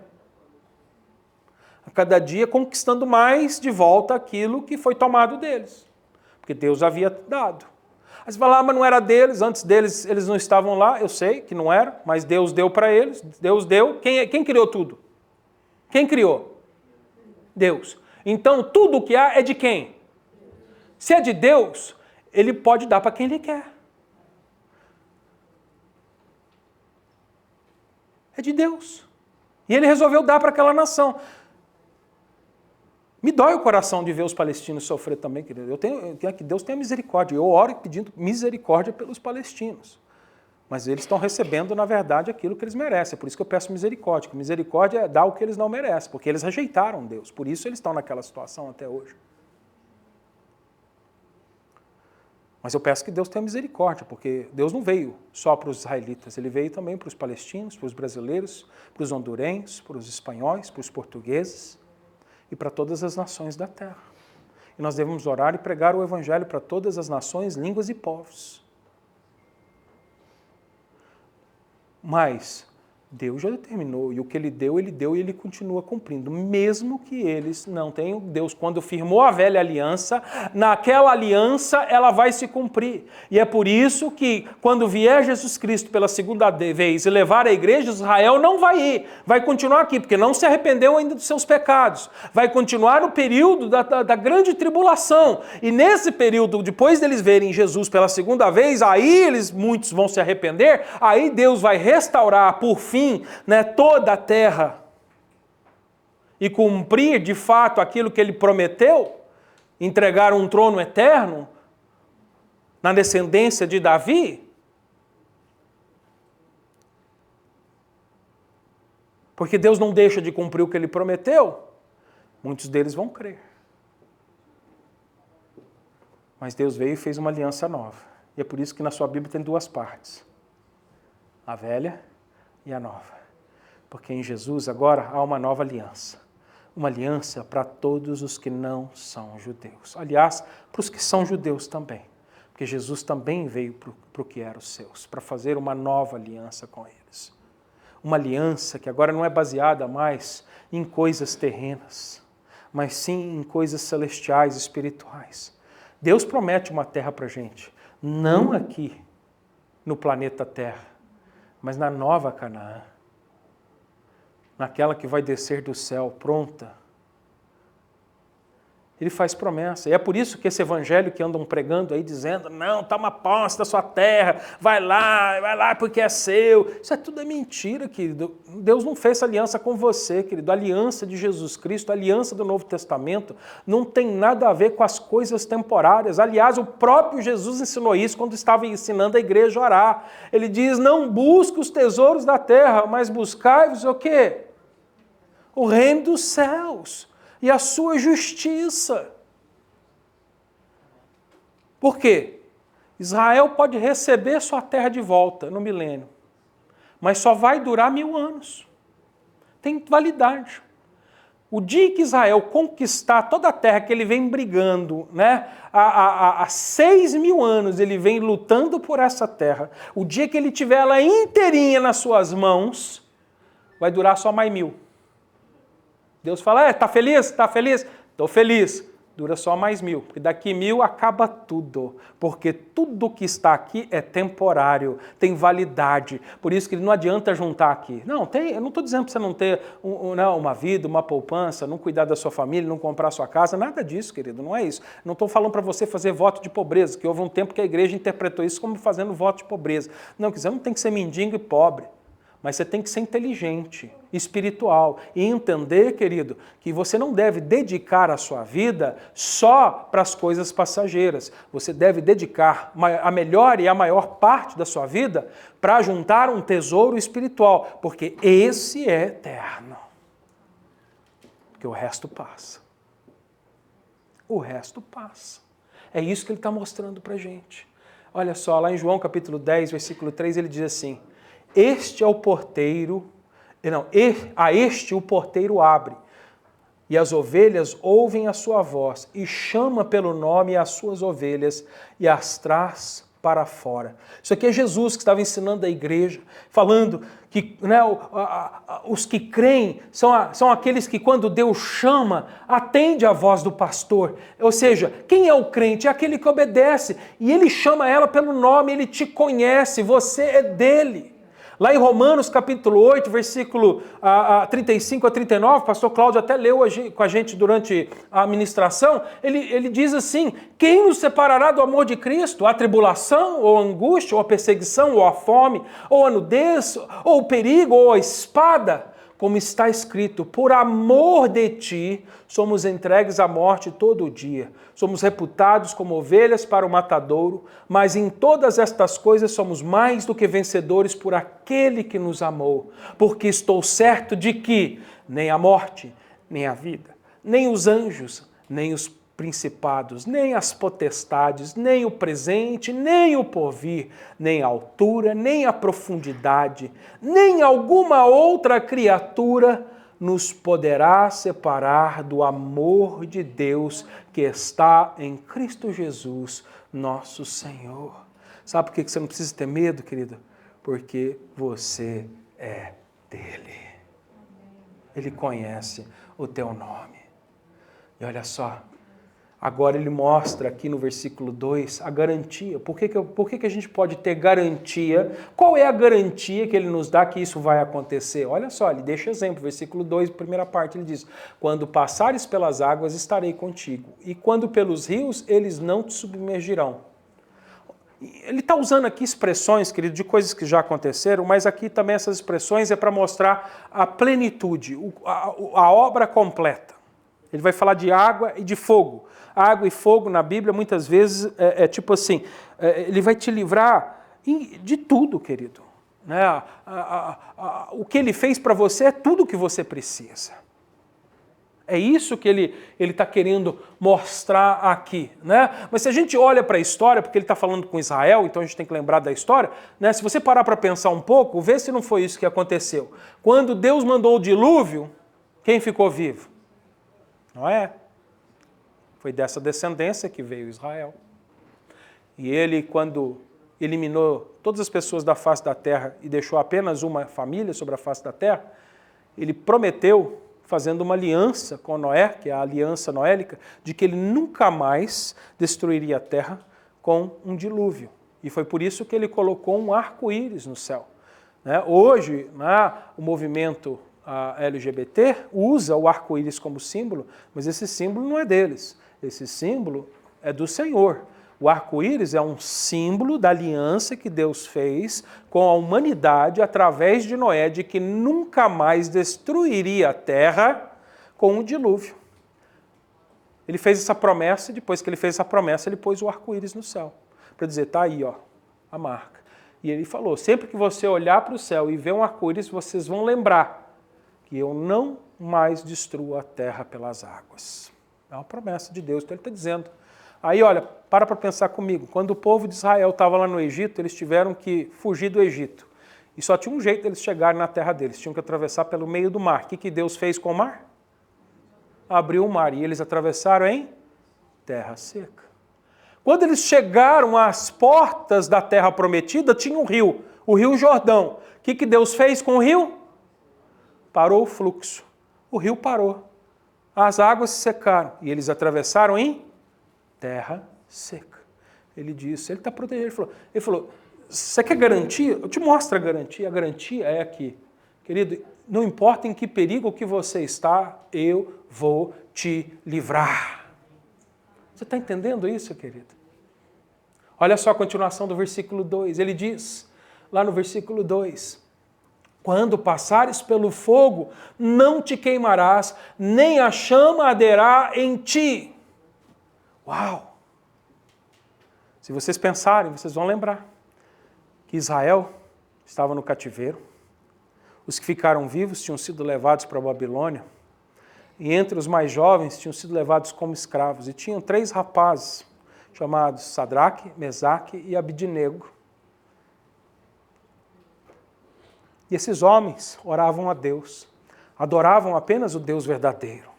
[SPEAKER 1] A cada dia conquistando mais de volta aquilo que foi tomado deles. Porque Deus havia dado. Aí você fala, mas não era deles, antes deles eles não estavam lá. Eu sei que não era, mas Deus deu para eles. Deus deu. Quem criou tudo? Quem criou? Deus. Então tudo o que há é de quem? Se é de Deus, ele pode dar para quem ele quer. É de Deus. E ele resolveu dar para aquela nação. Me dói o coração de ver os palestinos sofrer também, querido. Eu tenho que Deus tenha misericórdia. Eu oro pedindo misericórdia pelos palestinos. Mas eles estão recebendo, na verdade, aquilo que eles merecem. É por isso que eu peço misericórdia. Que misericórdia é dar o que eles não merecem, porque eles rejeitaram Deus. Por isso eles estão naquela situação até hoje. Mas eu peço que Deus tenha misericórdia, porque Deus não veio só para os israelitas, ele veio também para os palestinos, para os brasileiros, para os hondurenhos, para os espanhóis, para os portugueses e para todas as nações da terra. E nós devemos orar e pregar o evangelho para todas as nações, línguas e povos. Mas Deus já determinou, e o que ele deu e ele continua cumprindo, mesmo que eles não tenham. Deus, quando firmou a velha aliança, naquela aliança ela vai se cumprir. E é por isso que, quando vier Jesus Cristo pela segunda vez e levar a igreja de Israel, não vai ir, vai continuar aqui, porque não se arrependeu ainda dos seus pecados. Vai continuar no período da grande tribulação. E nesse período, depois deles verem Jesus pela segunda vez, aí muitos vão se arrepender, aí Deus vai restaurar, por fim, toda a terra e cumprir de fato aquilo que ele prometeu, entregar um trono eterno na descendência de Davi, porque Deus não deixa de cumprir o que ele prometeu, muitos deles vão crer. Mas Deus veio e fez uma aliança nova, e é por isso que na sua Bíblia tem duas partes, a velha e a nova. Porque em Jesus agora há uma nova aliança. Uma aliança para todos os que não são judeus. Aliás, para os que são judeus também. Porque Jesus também veio para o que eram os seus, para fazer uma nova aliança com eles. Uma aliança que agora não é baseada mais em coisas terrenas, mas sim em coisas celestiais, espirituais. Deus promete uma terra para a gente, não aqui no planeta Terra, mas na nova Canaã, naquela que vai descer do céu, pronta. Ele faz promessa. E é por isso que esse evangelho que andam pregando aí, dizendo, não, toma posse da sua terra, vai lá porque é seu. Isso é tudo mentira, querido. Deus não fez aliança com você, querido. A aliança de Jesus Cristo, a aliança do Novo Testamento, não tem nada a ver com as coisas temporárias. Aliás, o próprio Jesus ensinou isso quando estava ensinando a igreja a orar. Ele diz, não busque os tesouros da terra, mas buscai-vos o quê? O reino dos céus. E a sua justiça. Por quê? Israel pode receber sua terra de volta no milênio, mas só vai durar 1000 anos. Tem validade. O dia que Israel conquistar toda a terra que ele vem brigando, né? Há 6.000 anos ele vem lutando por essa terra, o dia que ele tiver ela inteirinha nas suas mãos, vai durar só mais 1000. Deus fala, tá feliz? Tá feliz? Estou feliz. Dura só mais 1000, porque daqui 1000 acaba tudo, porque tudo que está aqui é temporário, tem validade, por isso que não adianta juntar aqui. Não, eu não estou dizendo para você não ter uma vida, uma poupança, não cuidar da sua família, não comprar sua casa, nada disso, querido, não é isso. Não estou falando para você fazer voto de pobreza, que houve um tempo que a igreja interpretou isso como fazendo voto de pobreza. Não, você não tem que ser mendigo e pobre. Mas você tem que ser inteligente, espiritual e entender, querido, que você não deve dedicar a sua vida só para as coisas passageiras. Você deve dedicar a melhor e a maior parte da sua vida para juntar um tesouro espiritual, porque esse é eterno. Porque o resto passa. O resto passa. É isso que ele está mostrando para a gente. Olha só, lá em João capítulo 10, versículo 3, ele diz assim, este é o porteiro, a este o porteiro abre, e as ovelhas ouvem a sua voz, e chama pelo nome as suas ovelhas, e as traz para fora. Isso aqui é Jesus que estava ensinando a igreja, falando que os que creem são aqueles que quando Deus chama, atende a voz do pastor. Ou seja, quem é o crente? É aquele que obedece, e ele chama ela pelo nome, ele te conhece, você é dele. Lá em Romanos capítulo 8, versículo 35 a 39, o pastor Cláudio até leu com a gente durante a ministração, ele diz assim, quem nos separará do amor de Cristo? A tribulação, ou a angústia, ou a perseguição, ou a fome, ou a nudez, ou o perigo, ou a espada? Como está escrito, por amor de ti, somos entregues à morte todo dia. Somos reputados como ovelhas para o matadouro, mas em todas estas coisas somos mais do que vencedores por aquele que nos amou. Porque estou certo de que nem a morte, nem a vida, nem os anjos, nem os principados, nem as potestades, nem o presente, nem o porvir, nem a altura, nem a profundidade, nem alguma outra criatura nos poderá separar do amor de Deus que está em Cristo Jesus, nosso Senhor. Sabe por que você não precisa ter medo, querido? Porque você é dele. Ele conhece o teu nome. E olha só, agora ele mostra aqui no versículo 2 a garantia. Por que a gente pode ter garantia? Qual é a garantia que ele nos dá que isso vai acontecer? Olha só, ele deixa exemplo. Versículo 2, primeira parte, ele diz, quando passares pelas águas, estarei contigo. E quando pelos rios, eles não te submergirão. Ele está usando aqui expressões, querido, de coisas que já aconteceram, mas aqui também essas expressões é para mostrar a plenitude, a obra completa. Ele vai falar de água e de fogo. Água e fogo na Bíblia muitas vezes é tipo assim, ele vai te livrar de tudo, querido. Né? O que ele fez para você é tudo o que você precisa. É isso que ele está querendo mostrar aqui. Né? Mas se a gente olha para a história, porque ele está falando com Israel, então a gente tem que lembrar da história, né? Se você parar para pensar um pouco, vê se não foi isso que aconteceu. Quando Deus mandou o dilúvio, quem ficou vivo? Noé. Foi dessa descendência que veio Israel. E ele, quando eliminou todas as pessoas da face da terra e deixou apenas uma família sobre a face da terra, ele prometeu fazendo uma aliança com Noé, que é a aliança noélica, de que ele nunca mais destruiria a terra com um dilúvio. E foi por isso que ele colocou um arco-íris no céu. Hoje, o movimento LGBT usa o arco-íris como símbolo, mas esse símbolo não é deles. Esse símbolo é do Senhor. O arco-íris é um símbolo da aliança que Deus fez com a humanidade através de Noé, de que nunca mais destruiria a terra com um dilúvio. Ele fez essa promessa e depois que ele fez essa promessa, ele pôs o arco-íris no céu. Para dizer, tá aí, ó, a marca. E ele falou, sempre que você olhar para o céu e ver um arco-íris, vocês vão lembrar que eu não mais destruo a terra pelas águas. É uma promessa de Deus, então ele está dizendo. Aí, olha, para pensar comigo. Quando o povo de Israel estava lá no Egito, eles tiveram que fugir do Egito. E só tinha um jeito deles chegarem na terra deles. Tinham que atravessar pelo meio do mar. O que Deus fez com o mar? Abriu o mar. E eles atravessaram em terra seca. Quando eles chegaram às portas da terra prometida, tinha um rio, o rio Jordão. O que Deus fez com o rio? Parou o fluxo. O rio parou. As águas se secaram. E eles atravessaram em terra seca. Ele disse, ele está protegendo. Ele falou, você quer garantia? Eu te mostro a garantia é aqui. Querido, não importa em que perigo que você está, eu vou te livrar. Você está entendendo isso, querido? Olha só a continuação do versículo 2. Ele diz, lá no versículo 2, quando passares pelo fogo, não te queimarás, nem a chama arderá em ti. Uau! Se vocês pensarem, vocês vão lembrar que Israel estava no cativeiro, os que ficaram vivos tinham sido levados para a Babilônia, e entre os mais jovens tinham sido levados como escravos, e tinham 3 rapazes, chamados Sadraque, Mesaque e Abidnego. E esses homens oravam a Deus, adoravam apenas o Deus verdadeiro,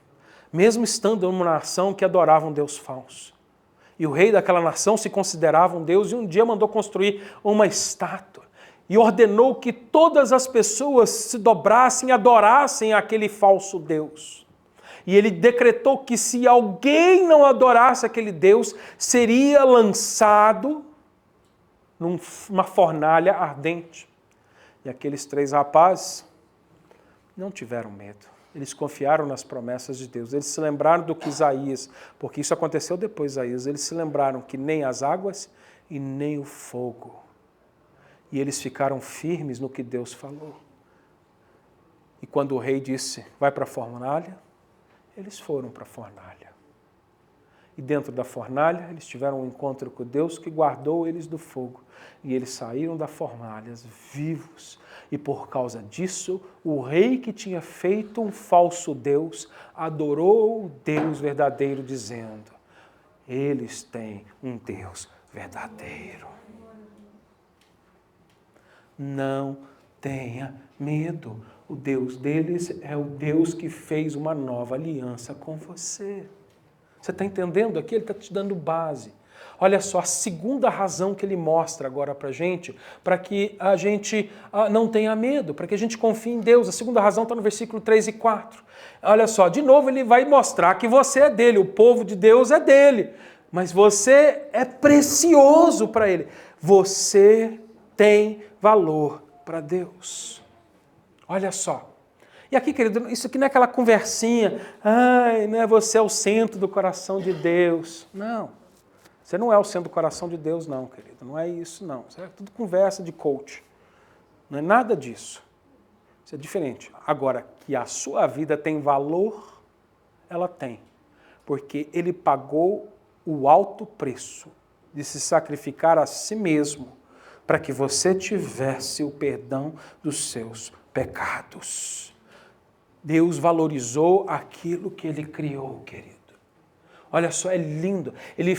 [SPEAKER 1] mesmo estando numa nação que adorava um Deus falso. E o rei daquela nação se considerava um Deus e um dia mandou construir uma estátua e ordenou que todas as pessoas se dobrassem e adorassem aquele falso Deus. E ele decretou que se alguém não adorasse aquele Deus, seria lançado numa fornalha ardente. E aqueles 3 rapazes não tiveram medo. Eles confiaram nas promessas de Deus. Eles se lembraram do que Isaías, porque isso aconteceu depois de Isaías, eles se lembraram que nem as águas e nem o fogo. E eles ficaram firmes no que Deus falou. E quando o rei disse, vai para a fornalha, eles foram para a fornalha. E dentro da fornalha, eles tiveram um encontro com Deus que guardou eles do fogo. E eles saíram da fornalha vivos. E por causa disso, o rei que tinha feito um falso Deus, adorou o Deus verdadeiro, dizendo, eles têm um Deus verdadeiro. Não tenha medo. O Deus deles é o Deus que fez uma nova aliança com você. Você está entendendo aqui? Ele está te dando base. Olha só, a segunda razão que ele mostra agora para a gente, para que a gente não tenha medo, para que a gente confie em Deus. A segunda razão está no versículo 3 e 4. Olha só, de novo ele vai mostrar que você é dele, o povo de Deus é dele, mas você é precioso para ele. Você tem valor para Deus. Olha só. E aqui, querido, isso aqui não é aquela conversinha, né, você é o centro do coração de Deus. Não, você não é o centro do coração de Deus, não, querido. Não é isso, não. Isso é tudo conversa de coach. Não é nada disso. Isso é diferente. Agora, que a sua vida tem valor, ela tem. Porque ele pagou o alto preço de se sacrificar a si mesmo para que você tivesse o perdão dos seus pecados. Deus valorizou aquilo que ele criou, querido. Olha só, é lindo. Ele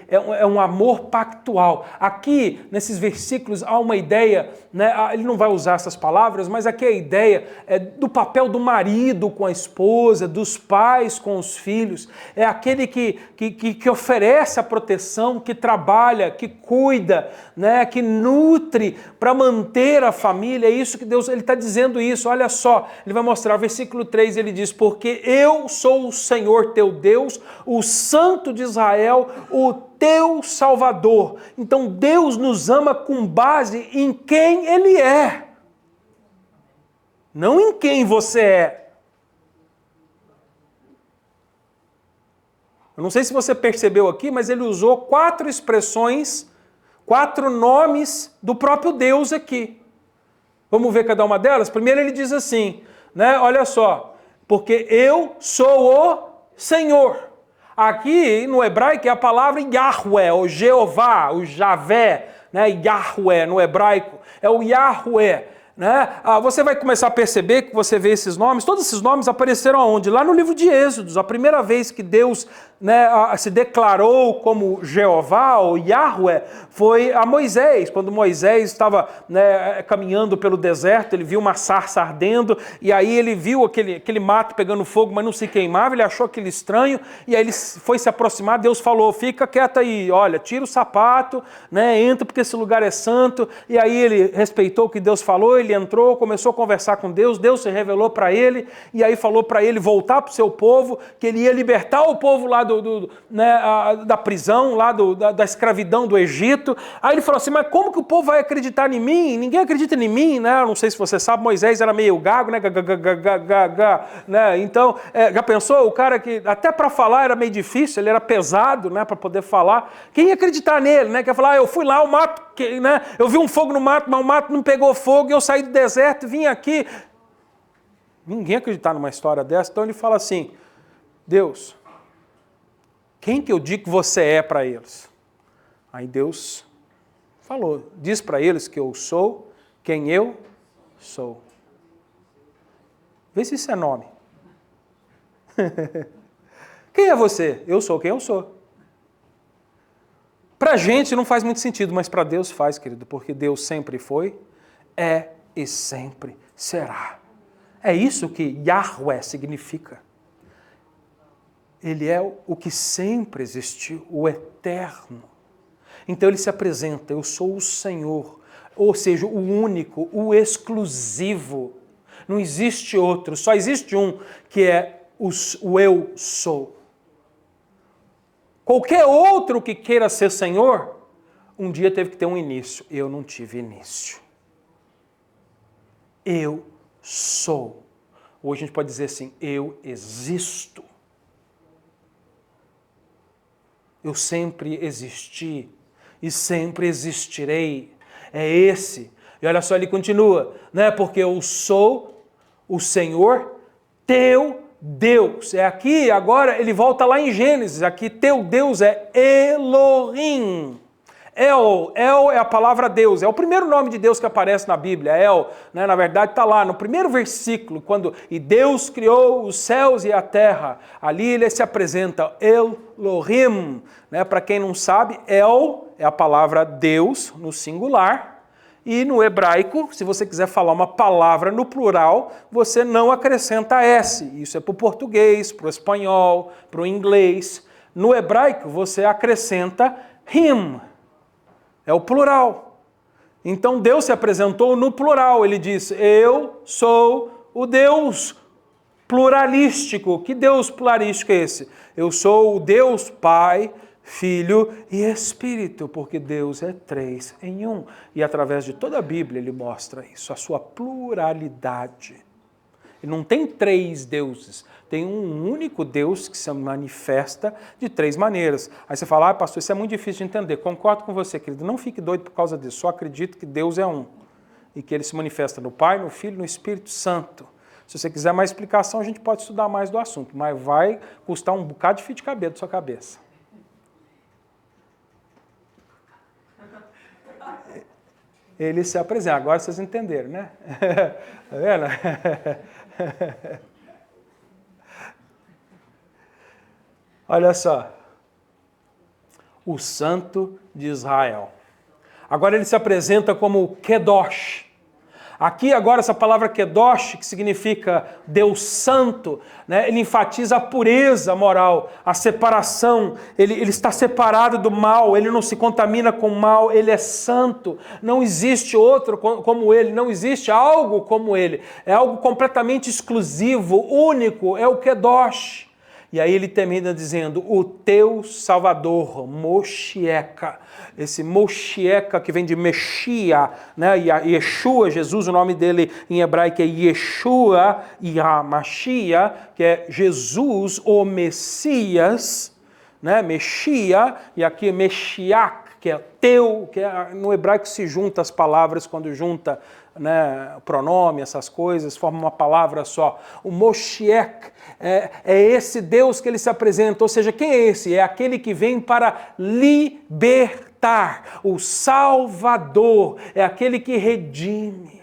[SPEAKER 1] é um amor pactual. Aqui, nesses versículos, há uma ideia, né? Ele não vai usar essas palavras, mas aqui a ideia é do papel do marido com a esposa, dos pais com os filhos. É aquele que oferece a proteção, que trabalha, que cuida, né? Que nutre para manter a família. É isso que Deus, ele está dizendo isso. Olha só, ele vai mostrar, versículo 3, ele diz, porque eu sou o Senhor teu Deus, o Santo de Israel, o teu Salvador. Então Deus nos ama com base em quem Ele é, não em quem você é. Eu não sei se você percebeu aqui, mas ele usou 4 expressões, 4 nomes do próprio Deus aqui. Vamos ver cada uma delas? Primeiro ele diz assim, né? Olha só, porque eu sou o Senhor. Aqui no hebraico é a palavra Yahweh, ou Jeová, o Javé, né? Yahweh no hebraico, é o Yahweh. Né? Você vai começar a perceber que você vê esses nomes, todos esses nomes apareceram aonde? Lá no livro de Êxodos, a primeira vez que Deus, né, se declarou como Jeová ou Yahweh foi a Moisés, quando Moisés estava, né, caminhando pelo deserto, ele viu uma sarça ardendo, e aí ele viu aquele mato pegando fogo, mas não se queimava, ele achou aquilo estranho, e aí ele foi se aproximar, Deus falou, fica quieto aí, olha, tira o sapato, né, entra porque esse lugar é santo, e aí ele respeitou o que Deus falou, ele entrou, começou a conversar com Deus, Deus se revelou para ele, e aí falou para ele voltar para o seu povo, que ele ia libertar o povo lá da prisão, lá da escravidão do Egito. Aí ele falou assim, mas como que o povo vai acreditar em mim? Ninguém acredita em mim, né? Não sei se você sabe, Moisés era meio gago, né? Né? Então, já pensou? O cara que até para falar era meio difícil, ele era pesado, né? Para poder falar. Quem ia acreditar nele, né? Quer falar, eu fui lá, o mato, né? Eu vi um fogo no mato, mas o mato não pegou fogo, e eu saí do deserto e vim aqui. Ninguém ia acreditar numa história dessa. Então ele fala assim, Deus, quem que eu digo que você é para eles? Aí Deus falou, diz para eles que eu sou quem eu sou. Vê se isso é nome. Quem é você? Eu sou quem eu sou. Para a gente não faz muito sentido, mas para Deus faz, querido, porque Deus sempre foi, é e sempre será. É isso que Yahweh significa. Ele é o que sempre existiu, o eterno. Então ele se apresenta, eu sou o Senhor, ou seja, o único, o exclusivo. Não existe outro, só existe um, que é o eu sou. Qualquer outro que queira ser Senhor, um dia teve que ter um início. Eu não tive início. Eu sou. Hoje a gente pode dizer assim, eu existo. Eu sempre existi e sempre existirei. É esse. E olha só, ele continua, né? Porque eu sou o Senhor teu Deus. É aqui, agora ele volta lá em Gênesis. Aqui teu Deus é Elohim. El é a palavra Deus, é o primeiro nome de Deus que aparece na Bíblia, El, né? Na verdade está lá no primeiro versículo, quando e Deus criou os céus e a terra, ali ele se apresenta, Elohim, né? Para quem não sabe, El é a palavra Deus no singular, e no hebraico, se você quiser falar uma palavra no plural, você não acrescenta S, isso é para o português, para o espanhol, para o inglês, no hebraico você acrescenta Him, é o plural. Então Deus se apresentou no plural. Ele diz, eu sou o Deus pluralístico. Que Deus pluralístico é esse? Eu sou o Deus Pai, Filho e Espírito, porque Deus é 3 em 1. E através de toda a Bíblia ele mostra isso, a sua pluralidade. E não tem 3 deuses, tem um único Deus que se manifesta de 3 maneiras. Aí você fala, pastor, isso é muito difícil de entender. Concordo com você, querido, não fique doido por causa disso, só acredito que Deus é um. E que ele se manifesta no Pai, no Filho e no Espírito Santo. Se você quiser mais explicação, a gente pode estudar mais do assunto, mas vai custar um bocado de fio de cabelo da sua cabeça. Ele se apresenta, agora vocês entenderam, né? Tá vendo? Olha só, o Santo de Israel. Agora ele se apresenta como Kedosh. Aqui agora essa palavra Kedosh, que significa Deus Santo, né, ele enfatiza a pureza moral, a separação, ele está separado do mal, ele não se contamina com o mal, ele é santo, não existe outro como ele, não existe algo como ele, é algo completamente exclusivo, único, é o Kedosh. E aí ele termina dizendo, o teu Salvador, Moshiach. Esse Moshiach que vem de Meshia, né? Yeshua, Jesus, o nome dele em hebraico é Yeshua, Yamashia, que é Jesus, o Messias, né? Meshia, e aqui Meshiach, que é teu, que é, no hebraico se junta as palavras quando junta, né, o pronome, essas coisas, forma uma palavra só. O Moshiach é esse Deus que ele se apresenta, ou seja, quem é esse? É aquele que vem para libertar, o Salvador, é aquele que redime.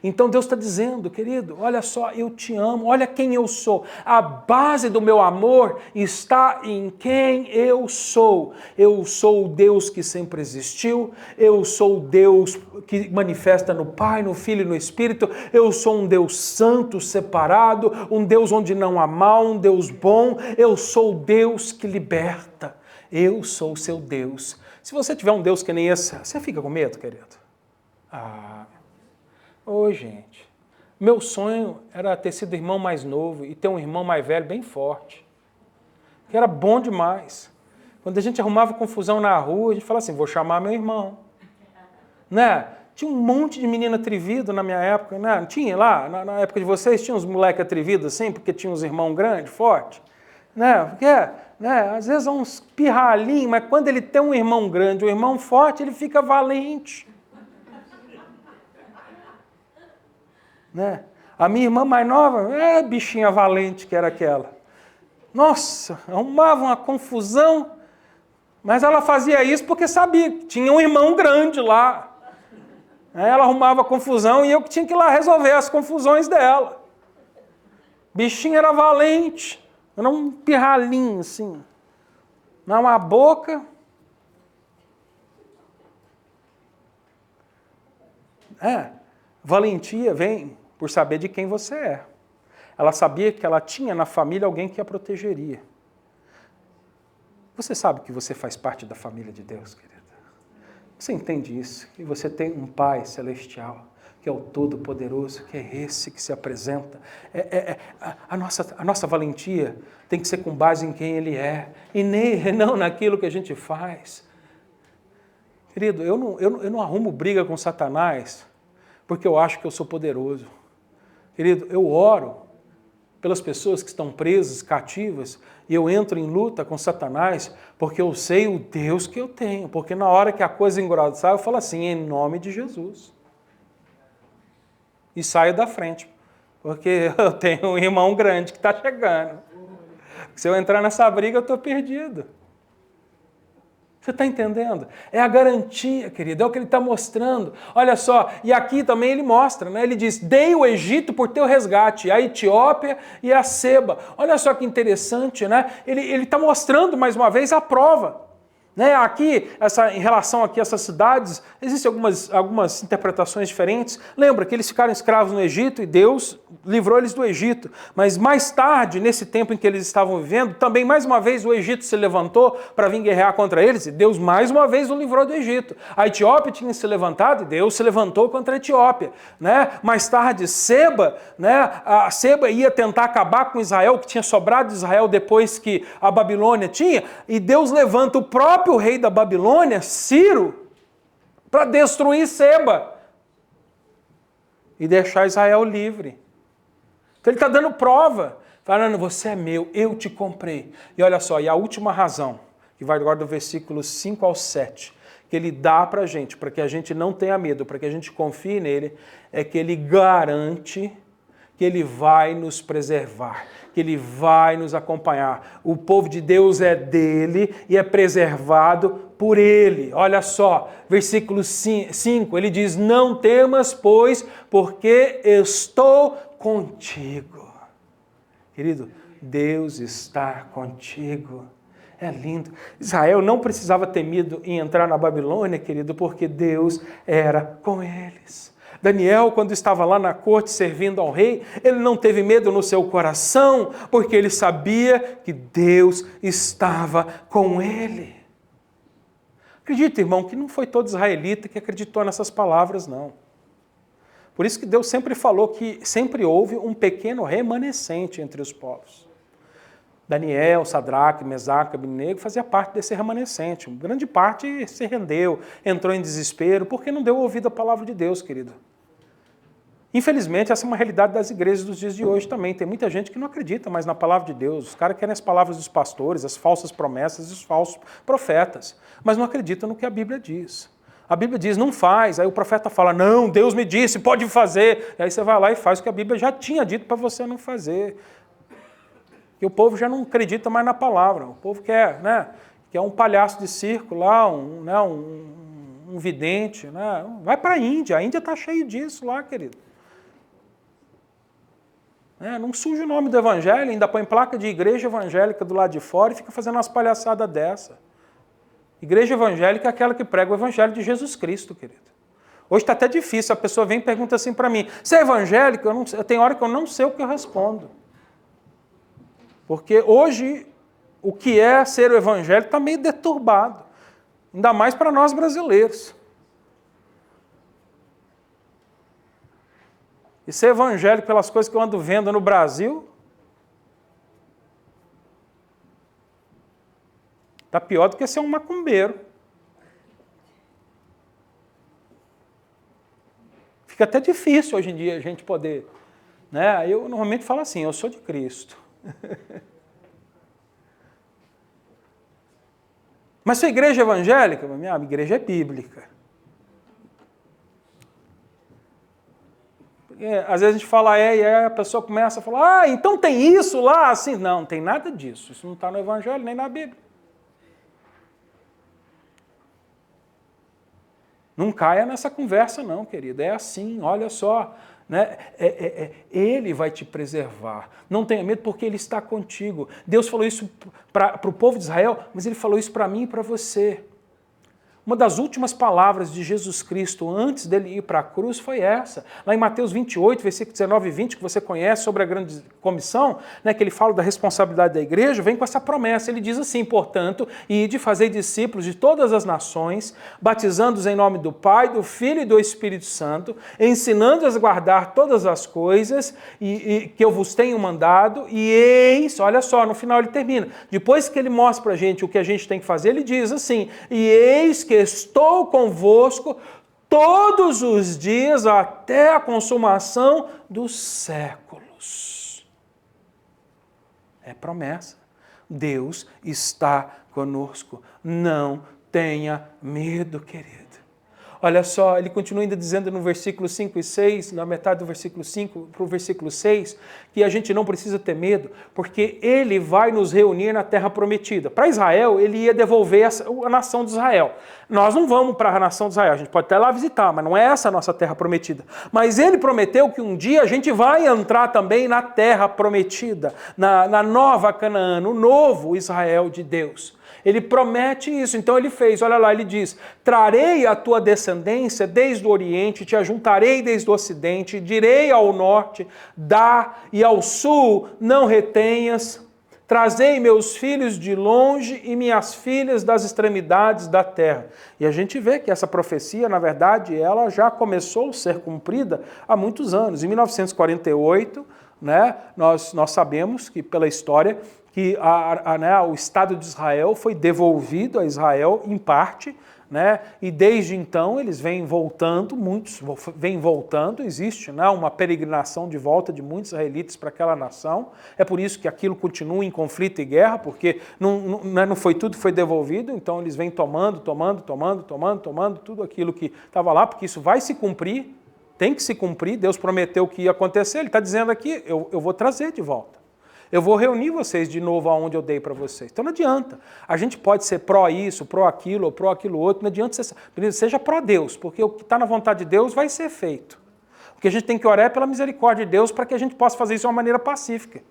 [SPEAKER 1] Então Deus está dizendo, querido, olha só, eu te amo, olha quem eu sou. A base do meu amor está em quem eu sou. Eu sou o Deus que sempre existiu, eu sou o Deus que manifesta no Pai, no Filho e no Espírito, eu sou um Deus santo, separado, um Deus onde não há mal, um Deus bom, eu sou o Deus que liberta, eu sou o seu Deus. Se você tiver um Deus que nem esse, você fica com medo, querido? Ô, gente, meu sonho era ter sido irmão mais novo e ter um irmão mais velho bem forte, que era bom demais. Quando a gente arrumava confusão na rua, a gente falava assim, vou chamar meu irmão. Né? Tinha um monte de menina atrevido na minha época, né? Tinha lá, na época de vocês, tinha uns moleques atrevidos assim, porque tinha uns irmãos grandes, fortes. Né? Porque, né? Às vezes é uns pirralhinhos, mas quando ele tem um irmão grande, um irmão forte, ele fica valente. Né? A minha irmã mais nova, bichinha valente que era aquela. Nossa, arrumava uma confusão, mas ela fazia isso porque sabia que tinha um irmão grande lá. Ela arrumava confusão e eu que tinha que ir lá resolver as confusões dela. Bichinha era valente, era um pirralhinho assim. Uma boca. Valentia vem por saber de quem você é. Ela sabia que ela tinha na família alguém que a protegeria. Você sabe que você faz parte da família de Deus, querida? Você entende isso? Que você tem um Pai celestial, que é o Todo-Poderoso, que é esse que se apresenta. A nossa valentia tem que ser com base em quem Ele é, e não naquilo que a gente faz. Querido, eu não arrumo briga com Satanás porque eu acho que eu sou poderoso. Querido, eu oro pelas pessoas que estão presas, cativas, e eu entro em luta com Satanás porque eu sei o Deus que eu tenho. Porque na hora que a coisa engrossar, eu falo assim, em nome de Jesus. E saio da frente, porque eu tenho um irmão grande que está chegando. Se eu entrar nessa briga, eu estou perdido. Você está entendendo? É a garantia, querido, é o que ele está mostrando. Olha só, e aqui também ele mostra, né? Ele diz, dei o Egito por teu resgate, a Etiópia e a Seba. Olha só que interessante, né? Ele está mostrando mais uma vez a prova. Né? Aqui, em relação aqui a essas cidades, existem algumas interpretações diferentes. Lembra que eles ficaram escravos no Egito e Deus livrou eles do Egito. Mas mais tarde, nesse tempo em que eles estavam vivendo, também mais uma vez o Egito se levantou para vir guerrear contra eles e Deus mais uma vez o livrou do Egito. A Etiópia tinha se levantado e Deus se levantou contra a Etiópia. Né? Mais tarde, Seba, né? A Seba ia tentar acabar com Israel, que tinha sobrado de Israel depois que a Babilônia tinha, e Deus levanta o próprio o rei da Babilônia, Ciro, para destruir Seba e deixar Israel livre. Então ele está dando prova, falando, você é meu, eu te comprei. E olha só, e a última razão, que vai agora do versículo 5 ao 7, que ele dá para a gente, para que a gente não tenha medo, para que a gente confie nele, é que ele garante que ele vai nos preservar, que ele vai nos acompanhar. O povo de Deus é dele e é preservado por ele. Olha só, versículo 5, ele diz, não temas, pois, porque estou contigo. Querido, Deus está contigo. É lindo. Israel não precisava ter medo em entrar na Babilônia, querido, porque Deus era com eles. Daniel, quando estava lá na corte servindo ao rei, ele não teve medo no seu coração, porque ele sabia que Deus estava com ele. Acredita, irmão, que não foi todo israelita que acreditou nessas palavras, não. Por isso que Deus sempre falou que sempre houve um pequeno remanescente entre os povos. Daniel, Sadraque, Mesaque, Abednego fazia parte desse remanescente. Grande parte se rendeu, entrou em desespero, porque não deu ouvido à palavra de Deus, querido. Infelizmente, essa é uma realidade das igrejas dos dias de hoje também. Tem muita gente que não acredita mais na palavra de Deus. Os caras querem as palavras dos pastores, as falsas promessas e os falsos profetas, mas não acreditam no que a Bíblia diz. A Bíblia diz, não faz. Aí o profeta fala, não, Deus me disse, pode fazer. E aí você vai lá e faz o que a Bíblia já tinha dito para você não fazer. E o povo já não acredita mais na palavra. O povo quer, né? Quer um palhaço de circo lá, um vidente. Né? Vai para a Índia está cheio disso lá, querido. Não suja o nome do evangelho, ainda põe placa de igreja evangélica do lado de fora e fica fazendo umas palhaçadas dessa. Igreja evangélica é aquela que prega o evangelho de Jesus Cristo, querido. Hoje está até difícil, a pessoa vem e pergunta assim para mim, você é evangélico? Tem hora que eu não sei o que eu respondo. Porque hoje o que é ser o evangelho está meio deturbado, ainda mais para nós brasileiros. E ser evangélico pelas coisas que eu ando vendo no Brasil, está pior do que ser um macumbeiro. Fica até difícil hoje em dia a gente poder... Né? Eu normalmente falo assim, eu sou de Cristo. Mas sua igreja é evangélica? Minha igreja é bíblica. Às vezes a gente fala e aí a pessoa começa a falar, então tem isso lá, assim. Não tem nada disso. Isso não está no Evangelho nem na Bíblia. Não caia nessa conversa não, querido. É assim, olha só. Né? Ele vai te preservar. Não tenha medo porque Ele está contigo. Deus falou isso para o povo de Israel, mas Ele falou isso para mim e para você. Uma das últimas palavras de Jesus Cristo antes dele ir para a cruz foi essa. Lá em Mateus 28, versículo 19 e 20, que você conhece sobre a grande comissão, né, que ele fala da responsabilidade da igreja, vem com essa promessa. Ele diz assim, portanto, ide fazer discípulos de todas as nações, batizando-os em nome do Pai, do Filho e do Espírito Santo, ensinando-os a guardar todas as coisas que eu vos tenho mandado, e eis, olha só, no final ele termina. Depois que ele mostra para a gente o que a gente tem que fazer, ele diz assim, e eis que estou convosco todos os dias até a consumação dos séculos. É promessa. Deus está conosco. Não tenha medo, querido. Olha só, ele continua ainda dizendo no versículo 5 e 6, na metade do versículo 5 para o versículo 6, que a gente não precisa ter medo, porque ele vai nos reunir na terra prometida. Para Israel, ele ia devolver a nação de Israel. Nós não vamos para a nação de Israel, a gente pode até lá visitar, mas não é essa a nossa terra prometida. Mas ele prometeu que um dia a gente vai entrar também na terra prometida, na nova Canaã, no novo Israel de Deus. Ele promete isso, então ele fez, olha lá, ele diz, trarei a tua descendência desde o oriente, te ajuntarei desde o ocidente, direi ao norte, dá, e ao sul não retenhas, trazei meus filhos de longe e minhas filhas das extremidades da terra. E a gente vê que essa profecia, na verdade, ela já começou a ser cumprida há muitos anos. Em 1948, né, nós sabemos que pela história, que o Estado de Israel foi devolvido a Israel em parte, né? E desde então eles vêm voltando, muitos vêm voltando, existe, né, uma peregrinação de volta de muitos israelitas para aquela nação, é por isso que aquilo continua em conflito e guerra, porque não foi tudo que foi devolvido, então eles vêm tomando tudo aquilo que estava lá, porque isso vai se cumprir, tem que se cumprir, Deus prometeu que ia acontecer, Ele está dizendo aqui, eu vou trazer de volta. Eu vou reunir vocês de novo aonde eu dei para vocês. Então não adianta. A gente pode ser pró isso, pró aquilo, ou pró aquilo outro. Não adianta seja pró Deus, porque o que está na vontade de Deus vai ser feito. O que a gente tem que orar é pela misericórdia de Deus para que a gente possa fazer isso de uma maneira pacífica.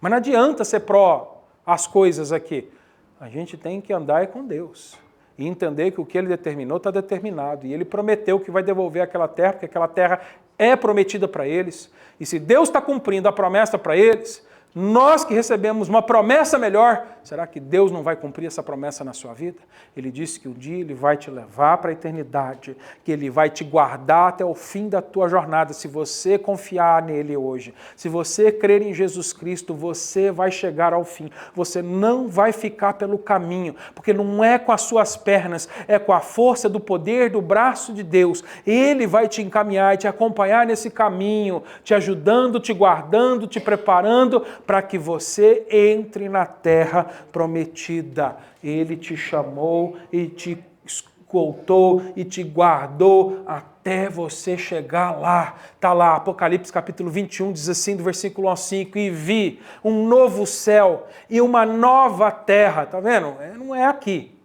[SPEAKER 1] Mas não adianta ser pró as coisas aqui. A gente tem que andar com Deus e entender que o que Ele determinou está determinado. E Ele prometeu que vai devolver aquela terra, porque aquela terra é prometida para eles. E se Deus está cumprindo a promessa para eles, nós que recebemos uma promessa melhor, será que Deus não vai cumprir essa promessa na sua vida? Ele disse que um dia Ele vai te levar para a eternidade, que Ele vai te guardar até o fim da tua jornada. Se você confiar nele hoje, se você crer em Jesus Cristo, você vai chegar ao fim. Você não vai ficar pelo caminho, porque não é com as suas pernas, é com a força do poder do braço de Deus. Ele vai te encaminhar e te acompanhar nesse caminho, te ajudando, te guardando, te preparando para que você entre na terra prometida. Ele te chamou e te escoltou e te guardou até você chegar lá. Está lá, Apocalipse capítulo 21, diz assim, do versículo 1 ao 5, e vi um novo céu e uma nova terra. Está vendo? Não é aqui.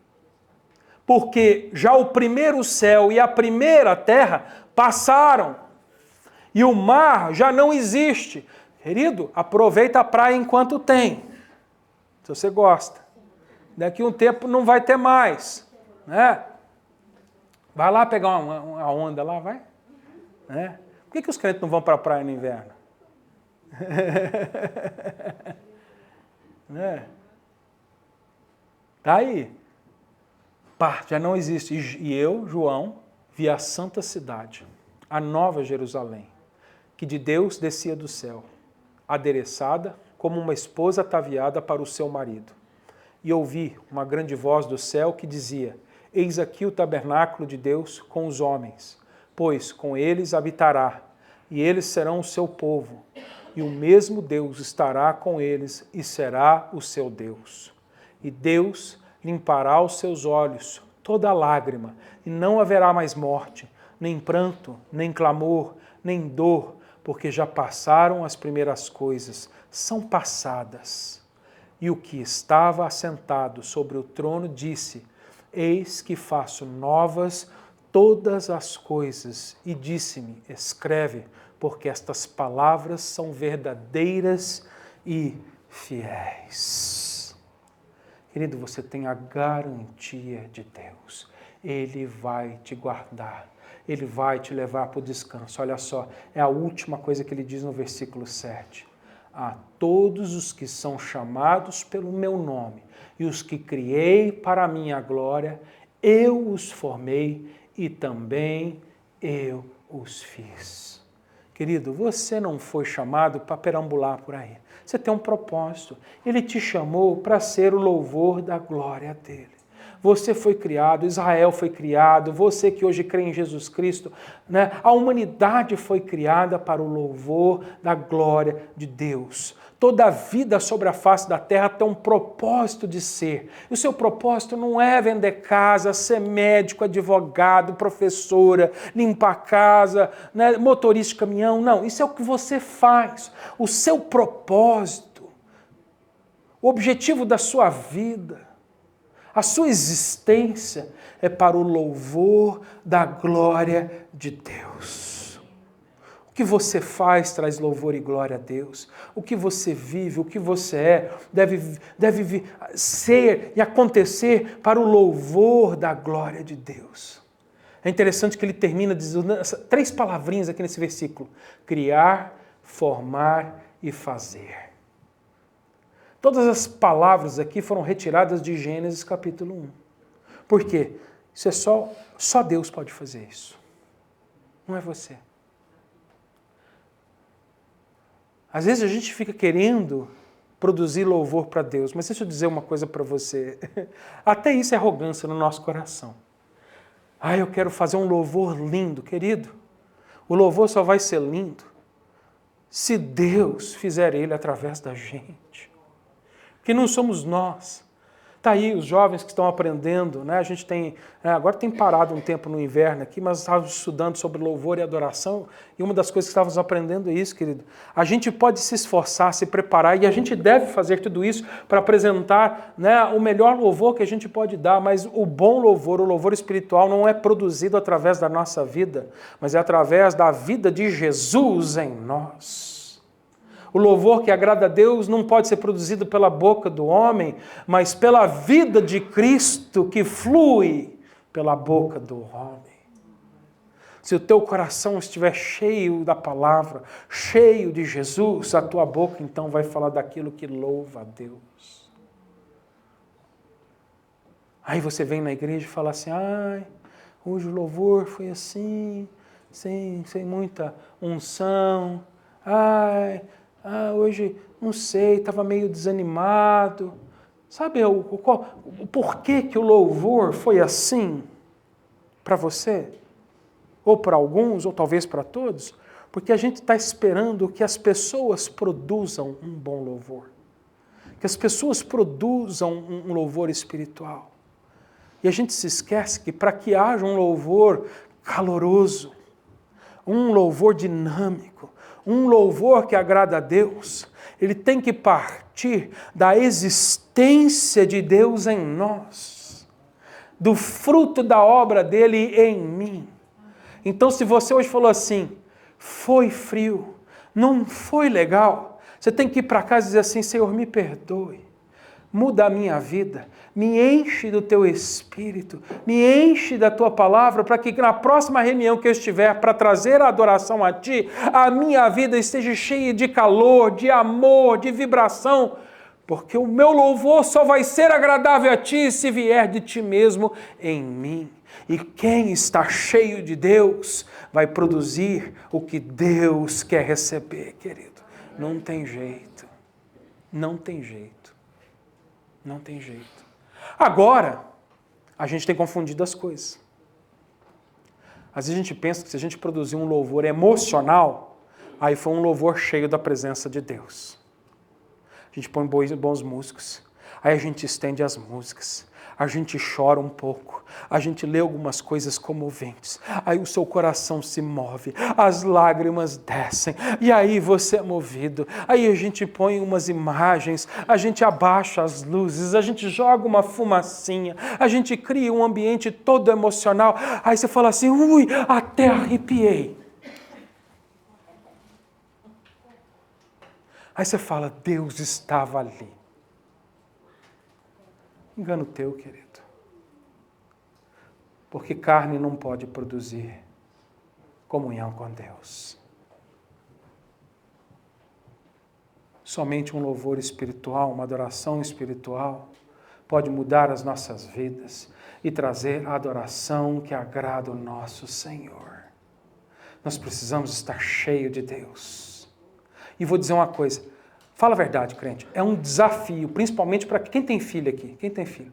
[SPEAKER 1] Porque já o primeiro céu e a primeira terra passaram e o mar já não existe. Querido, aproveita a praia enquanto tem, se você gosta. Daqui a um tempo não vai ter mais, né? Vai lá pegar uma onda lá, vai. Né? Por que os crentes não vão para a praia no inverno? Né? Tá aí. Pá, já não existe. E eu, João, vi a santa cidade, a nova Jerusalém, que de Deus descia do céu, adereçada como uma esposa ataviada para o seu marido. E ouvi uma grande voz do céu que dizia, eis aqui o tabernáculo de Deus com os homens, pois com eles habitará, e eles serão o seu povo, e o mesmo Deus estará com eles e será o seu Deus. E Deus limpará os seus olhos toda lágrima, e não haverá mais morte, nem pranto, nem clamor, nem dor, porque já passaram as primeiras coisas, são passadas. E o que estava assentado sobre o trono disse, eis que faço novas todas as coisas. E disse-me, escreve, porque estas palavras são verdadeiras e fiéis. Querido, você tem a garantia de Deus. Ele vai te guardar. Ele vai te levar para o descanso. Olha só, é a última coisa que ele diz no versículo 7. A todos os que são chamados pelo meu nome e os que criei para a minha glória, eu os formei e também eu os fiz. Querido, você não foi chamado para perambular por aí. Você tem um propósito. Ele te chamou para ser o louvor da glória dele. Você foi criado, Israel foi criado, você que hoje crê em Jesus Cristo, né? A humanidade foi criada para o louvor da glória de Deus. Toda a vida sobre a face da terra tem um propósito de ser. E o seu propósito não é vender casa, ser médico, advogado, professora, limpar casa, né? Motorista de caminhão. Não, isso é o que você faz. O seu propósito, o objetivo da sua vida, a sua existência é para o louvor da glória de Deus. O que você faz traz louvor e glória a Deus. O que você vive, o que você é, deve ser e acontecer para o louvor da glória de Deus. É interessante que ele termina dizendo três palavrinhas aqui nesse versículo. Criar, formar e fazer. Todas as palavras aqui foram retiradas de Gênesis capítulo 1. Por quê? Isso é só Deus pode fazer isso. Não é você. Às vezes a gente fica querendo produzir louvor para Deus, mas deixa eu dizer uma coisa para você. Até isso é arrogância no nosso coração. Eu quero fazer um louvor lindo, querido. O louvor só vai ser lindo se Deus fizer ele através da gente. Que não somos nós. Está aí os jovens que estão aprendendo, né? A gente tem, agora tem parado um tempo no inverno aqui, mas estávamos estudando sobre louvor e adoração, e uma das coisas que estávamos aprendendo é isso, querido. A gente pode se esforçar, se preparar, e a gente deve fazer tudo isso para apresentar, né, o melhor louvor que a gente pode dar, mas o bom louvor, o louvor espiritual, não é produzido através da nossa vida, mas é através da vida de Jesus em nós. O louvor que agrada a Deus não pode ser produzido pela boca do homem, mas pela vida de Cristo que flui pela boca do homem. Se o teu coração estiver cheio da palavra, cheio de Jesus, a tua boca então vai falar daquilo que louva a Deus. Aí você vem na igreja e fala assim, ai, hoje o louvor foi assim, sem muita unção, hoje, não sei, estava meio desanimado. Sabe o porquê que o louvor foi assim para você? Ou para alguns, ou talvez para todos? Porque a gente está esperando que as pessoas produzam um bom louvor. Que as pessoas produzam um louvor espiritual. E a gente se esquece que para que haja um louvor caloroso, um louvor dinâmico, um louvor que agrada a Deus, ele tem que partir da existência de Deus em nós, do fruto da obra dele em mim. Então, se você hoje falou assim, foi frio, não foi legal, você tem que ir para casa e dizer assim, Senhor, me perdoe, muda a minha vida, me enche do teu Espírito, me enche da tua palavra, para que na próxima reunião que eu estiver para trazer a adoração a ti, a minha vida esteja cheia de calor, de amor, de vibração, porque o meu louvor só vai ser agradável a ti se vier de ti mesmo em mim. E quem está cheio de Deus vai produzir o que Deus quer receber, querido. Não tem jeito. Não tem jeito. Não tem jeito. Agora, a gente tem confundido as coisas. Às vezes a gente pensa que se a gente produzir um louvor emocional, aí foi um louvor cheio da presença de Deus. A gente põe bons músicos, aí a gente estende as músicas, a gente chora um pouco, a gente lê algumas coisas comoventes, aí o seu coração se move, as lágrimas descem, e aí você é movido, aí a gente põe umas imagens, a gente abaixa as luzes, a gente joga uma fumacinha, a gente cria um ambiente todo emocional, aí você fala assim, ui, até arrepiei. Aí você fala, Deus estava ali. Engano teu, querido. Porque carne não pode produzir comunhão com Deus. Somente um louvor espiritual, uma adoração espiritual, pode mudar as nossas vidas e trazer a adoração que agrada o nosso Senhor. Nós precisamos estar cheios de Deus. E vou dizer uma coisa, fala a verdade, crente, é um desafio, principalmente para quem tem filho aqui. Quem tem filho?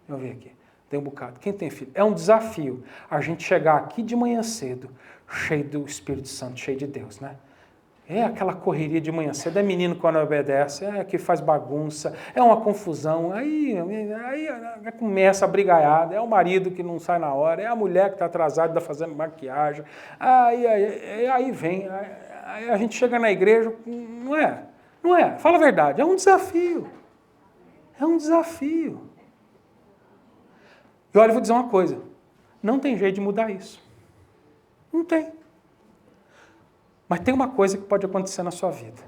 [SPEAKER 1] Eu vi aqui, tem um bocado. Quem tem filho? É um desafio a gente chegar aqui de manhã cedo, cheio do Espírito Santo, cheio de Deus, né? É aquela correria de manhã cedo, é menino quando obedece, é que faz bagunça, é uma confusão, aí começa a brigaiada, é o marido que não sai na hora, é a mulher que está atrasada, está fazendo maquiagem, aí vem, aí a gente chega na igreja, não é, fala a verdade, é um desafio, E olha, eu vou dizer uma coisa, não tem jeito de mudar isso, não tem. Mas tem uma coisa que pode acontecer na sua vida.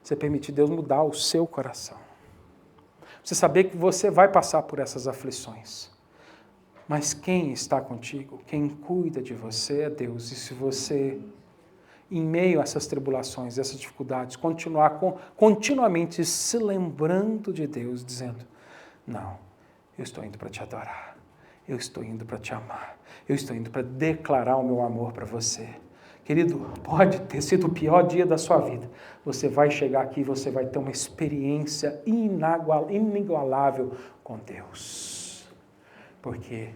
[SPEAKER 1] Você permitir Deus mudar o seu coração. Você saber que você vai passar por essas aflições. Mas quem está contigo, quem cuida de você é Deus. E se você, em meio a essas tribulações, essas dificuldades, continuar continuamente se lembrando de Deus, dizendo, não, eu estou indo para te adorar. Eu estou indo para te amar. Eu estou indo para declarar o meu amor para você. Querido, pode ter sido o pior dia da sua vida. Você vai chegar aqui e você vai ter uma experiência inigualável com Deus. Porque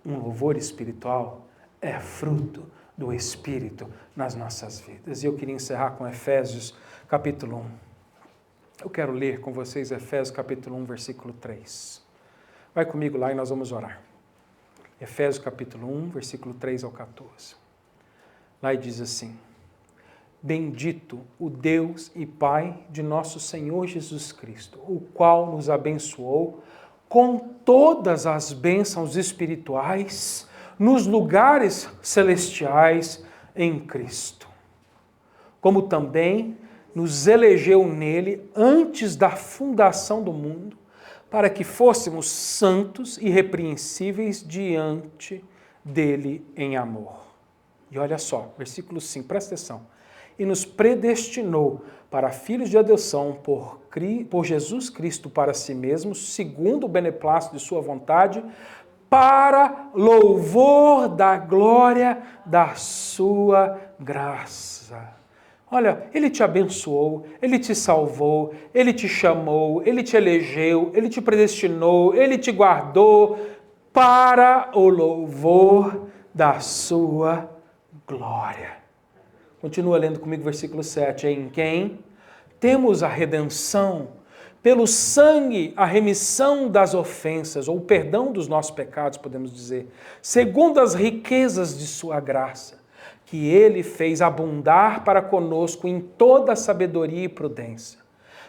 [SPEAKER 1] um louvor espiritual é fruto do Espírito nas nossas vidas. E eu queria encerrar com Efésios capítulo 1. Eu quero ler com vocês Efésios capítulo 1, versículo 3. Vai comigo lá e nós vamos orar. Efésios capítulo 1, versículo 3 ao 14. Lá diz assim, bendito o Deus e Pai de nosso Senhor Jesus Cristo, o qual nos abençoou com todas as bênçãos espirituais nos lugares celestiais em Cristo. como também nos elegeu nele antes da fundação do mundo, para que fôssemos santos e irrepreensíveis diante dele em amor. E olha só, versículo 5, presta atenção. E nos predestinou para filhos de adoção por Jesus Cristo para si mesmo, segundo o beneplácito de sua vontade, para louvor da glória da sua graça. Olha, Ele te abençoou, Ele te salvou, Ele te chamou, Ele te elegeu, Ele te predestinou, Ele te guardou para o louvor da sua glória. Continua lendo comigo o versículo 7. Em quem temos a redenção, pelo sangue, a remissão das ofensas, ou o perdão dos nossos pecados, podemos dizer, segundo as riquezas de sua graça, que ele fez abundar para conosco em toda sabedoria e prudência,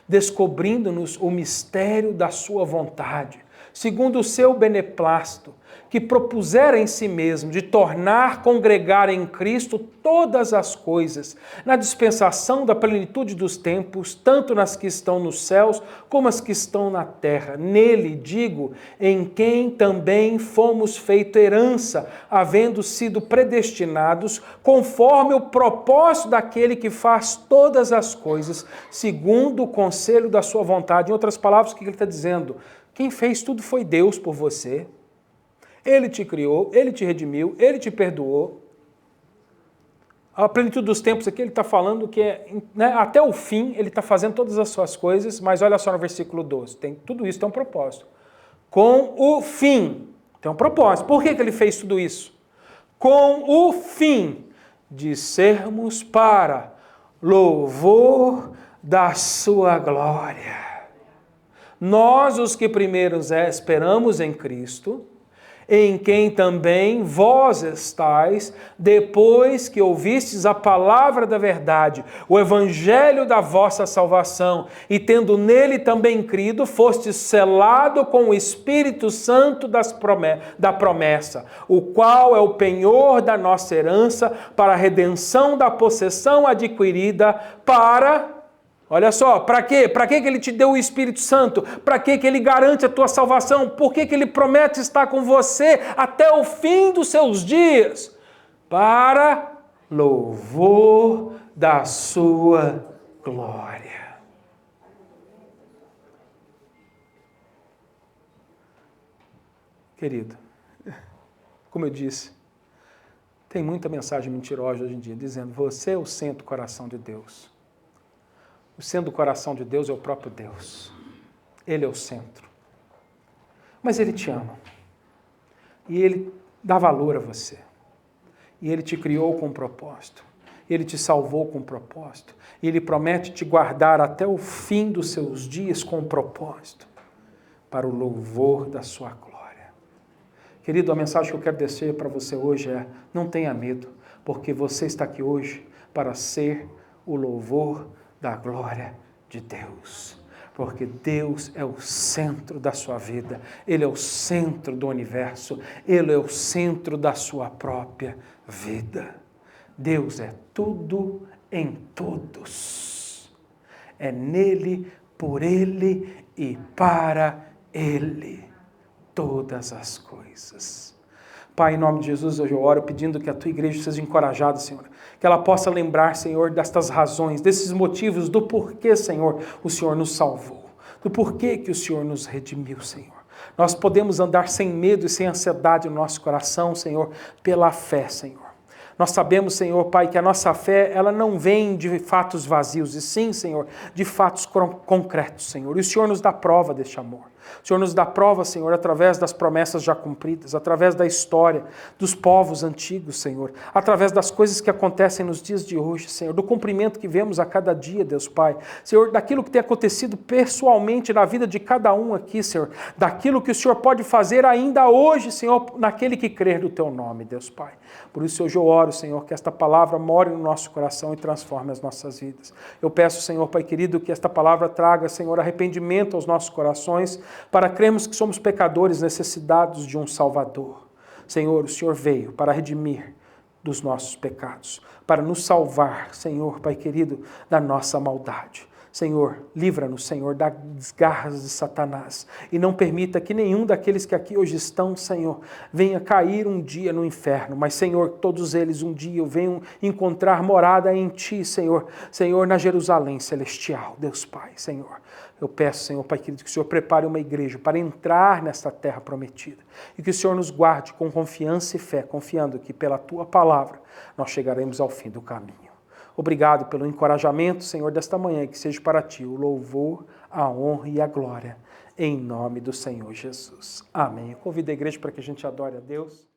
[SPEAKER 1] descobrindo-nos o mistério da sua vontade, segundo o seu beneplácito, que propusera em si mesmo de tornar congregar em Cristo todas as coisas, na dispensação da plenitude dos tempos, tanto nas que estão nos céus como as que estão na terra. Nele, digo, em quem também fomos feito herança, havendo sido predestinados, conforme o propósito daquele que faz todas as coisas, segundo o conselho da sua vontade. Em outras palavras, o que ele está dizendo? Quem fez tudo foi Deus por você. Ele te criou, Ele te redimiu, Ele te perdoou. A plenitude dos tempos aqui, ele está falando que até o fim, ele está fazendo todas as suas coisas, mas olha só no versículo 12, tudo isso tem um propósito. Com o fim, tem um propósito. Por que ele fez tudo isso? Com o fim de sermos para louvor da sua glória. Nós, os que primeiro esperamos em Cristo, em quem também vós estáis, depois que ouvistes a palavra da verdade, o evangelho da vossa salvação, e tendo nele também crido, fostes selado com o Espírito Santo da promessa, o qual é o penhor da nossa herança, para a redenção da possessão adquirida para... Olha só, para quê? Para que ele te deu o Espírito Santo? Para que ele garante a tua salvação? Por que ele promete estar com você até o fim dos seus dias? Para louvor da sua glória. Querido, como eu disse, tem muita mensagem mentirosa hoje em dia, dizendo, você é o centro do coração de Deus. O centro do coração de Deus é o próprio Deus. Ele é o centro. Mas Ele te ama. E Ele dá valor a você. E Ele te criou com um propósito. Ele te salvou com um propósito. E Ele promete te guardar até o fim dos seus dias com um propósito. Para o louvor da sua glória. Querido, a mensagem que eu quero descer para você hoje é, não tenha medo, porque você está aqui hoje para ser o louvor da glória de Deus, porque Deus é o centro da sua vida, Ele é o centro do universo, Ele é o centro da sua própria vida. Deus é tudo em todos, é nele, por Ele e para Ele, todas as coisas. Pai, em nome de Jesus, hoje eu oro pedindo que a Tua igreja seja encorajada, Senhor. Que ela possa lembrar, Senhor, destas razões, desses motivos, do porquê, Senhor, o Senhor nos salvou. Do porquê que o Senhor nos redimiu, Senhor. Nós podemos andar sem medo e sem ansiedade no nosso coração, Senhor, pela fé, Senhor. Nós sabemos, Senhor, Pai, que a nossa fé, ela não vem de fatos vazios, e sim, Senhor, de fatos concretos, Senhor. E o Senhor nos dá prova deste amor. O Senhor nos dá prova, Senhor, através das promessas já cumpridas, através da história dos povos antigos, Senhor, através das coisas que acontecem nos dias de hoje, Senhor, do cumprimento que vemos a cada dia, Deus Pai, Senhor, daquilo que tem acontecido pessoalmente na vida de cada um aqui, Senhor, daquilo que o Senhor pode fazer ainda hoje, Senhor, naquele que crer no Teu nome, Deus Pai. Por isso hoje eu oro, Senhor, que esta palavra more no nosso coração e transforme as nossas vidas. Eu peço, Senhor, Pai querido, que esta palavra traga, Senhor, arrependimento aos nossos corações, para crermos que somos pecadores necessitados de um Salvador. Senhor, o Senhor veio para redimir dos nossos pecados, para nos salvar, Senhor, Pai querido, da nossa maldade. Senhor, livra-nos, Senhor, das garras de Satanás e não permita que nenhum daqueles que aqui hoje estão, Senhor, venha cair um dia no inferno, mas, Senhor, todos eles um dia venham encontrar morada em Ti, Senhor, Senhor, na Jerusalém celestial, Deus Pai, Senhor. Eu peço, Senhor, Pai querido, que o Senhor prepare uma igreja para entrar nesta terra prometida e que o Senhor nos guarde com confiança e fé, confiando que pela Tua palavra nós chegaremos ao fim do caminho. Obrigado pelo encorajamento, Senhor, desta manhã, e que seja para Ti o louvor, a honra e a glória, em nome do Senhor Jesus. Amém. Eu convido a igreja para que a gente adore a Deus.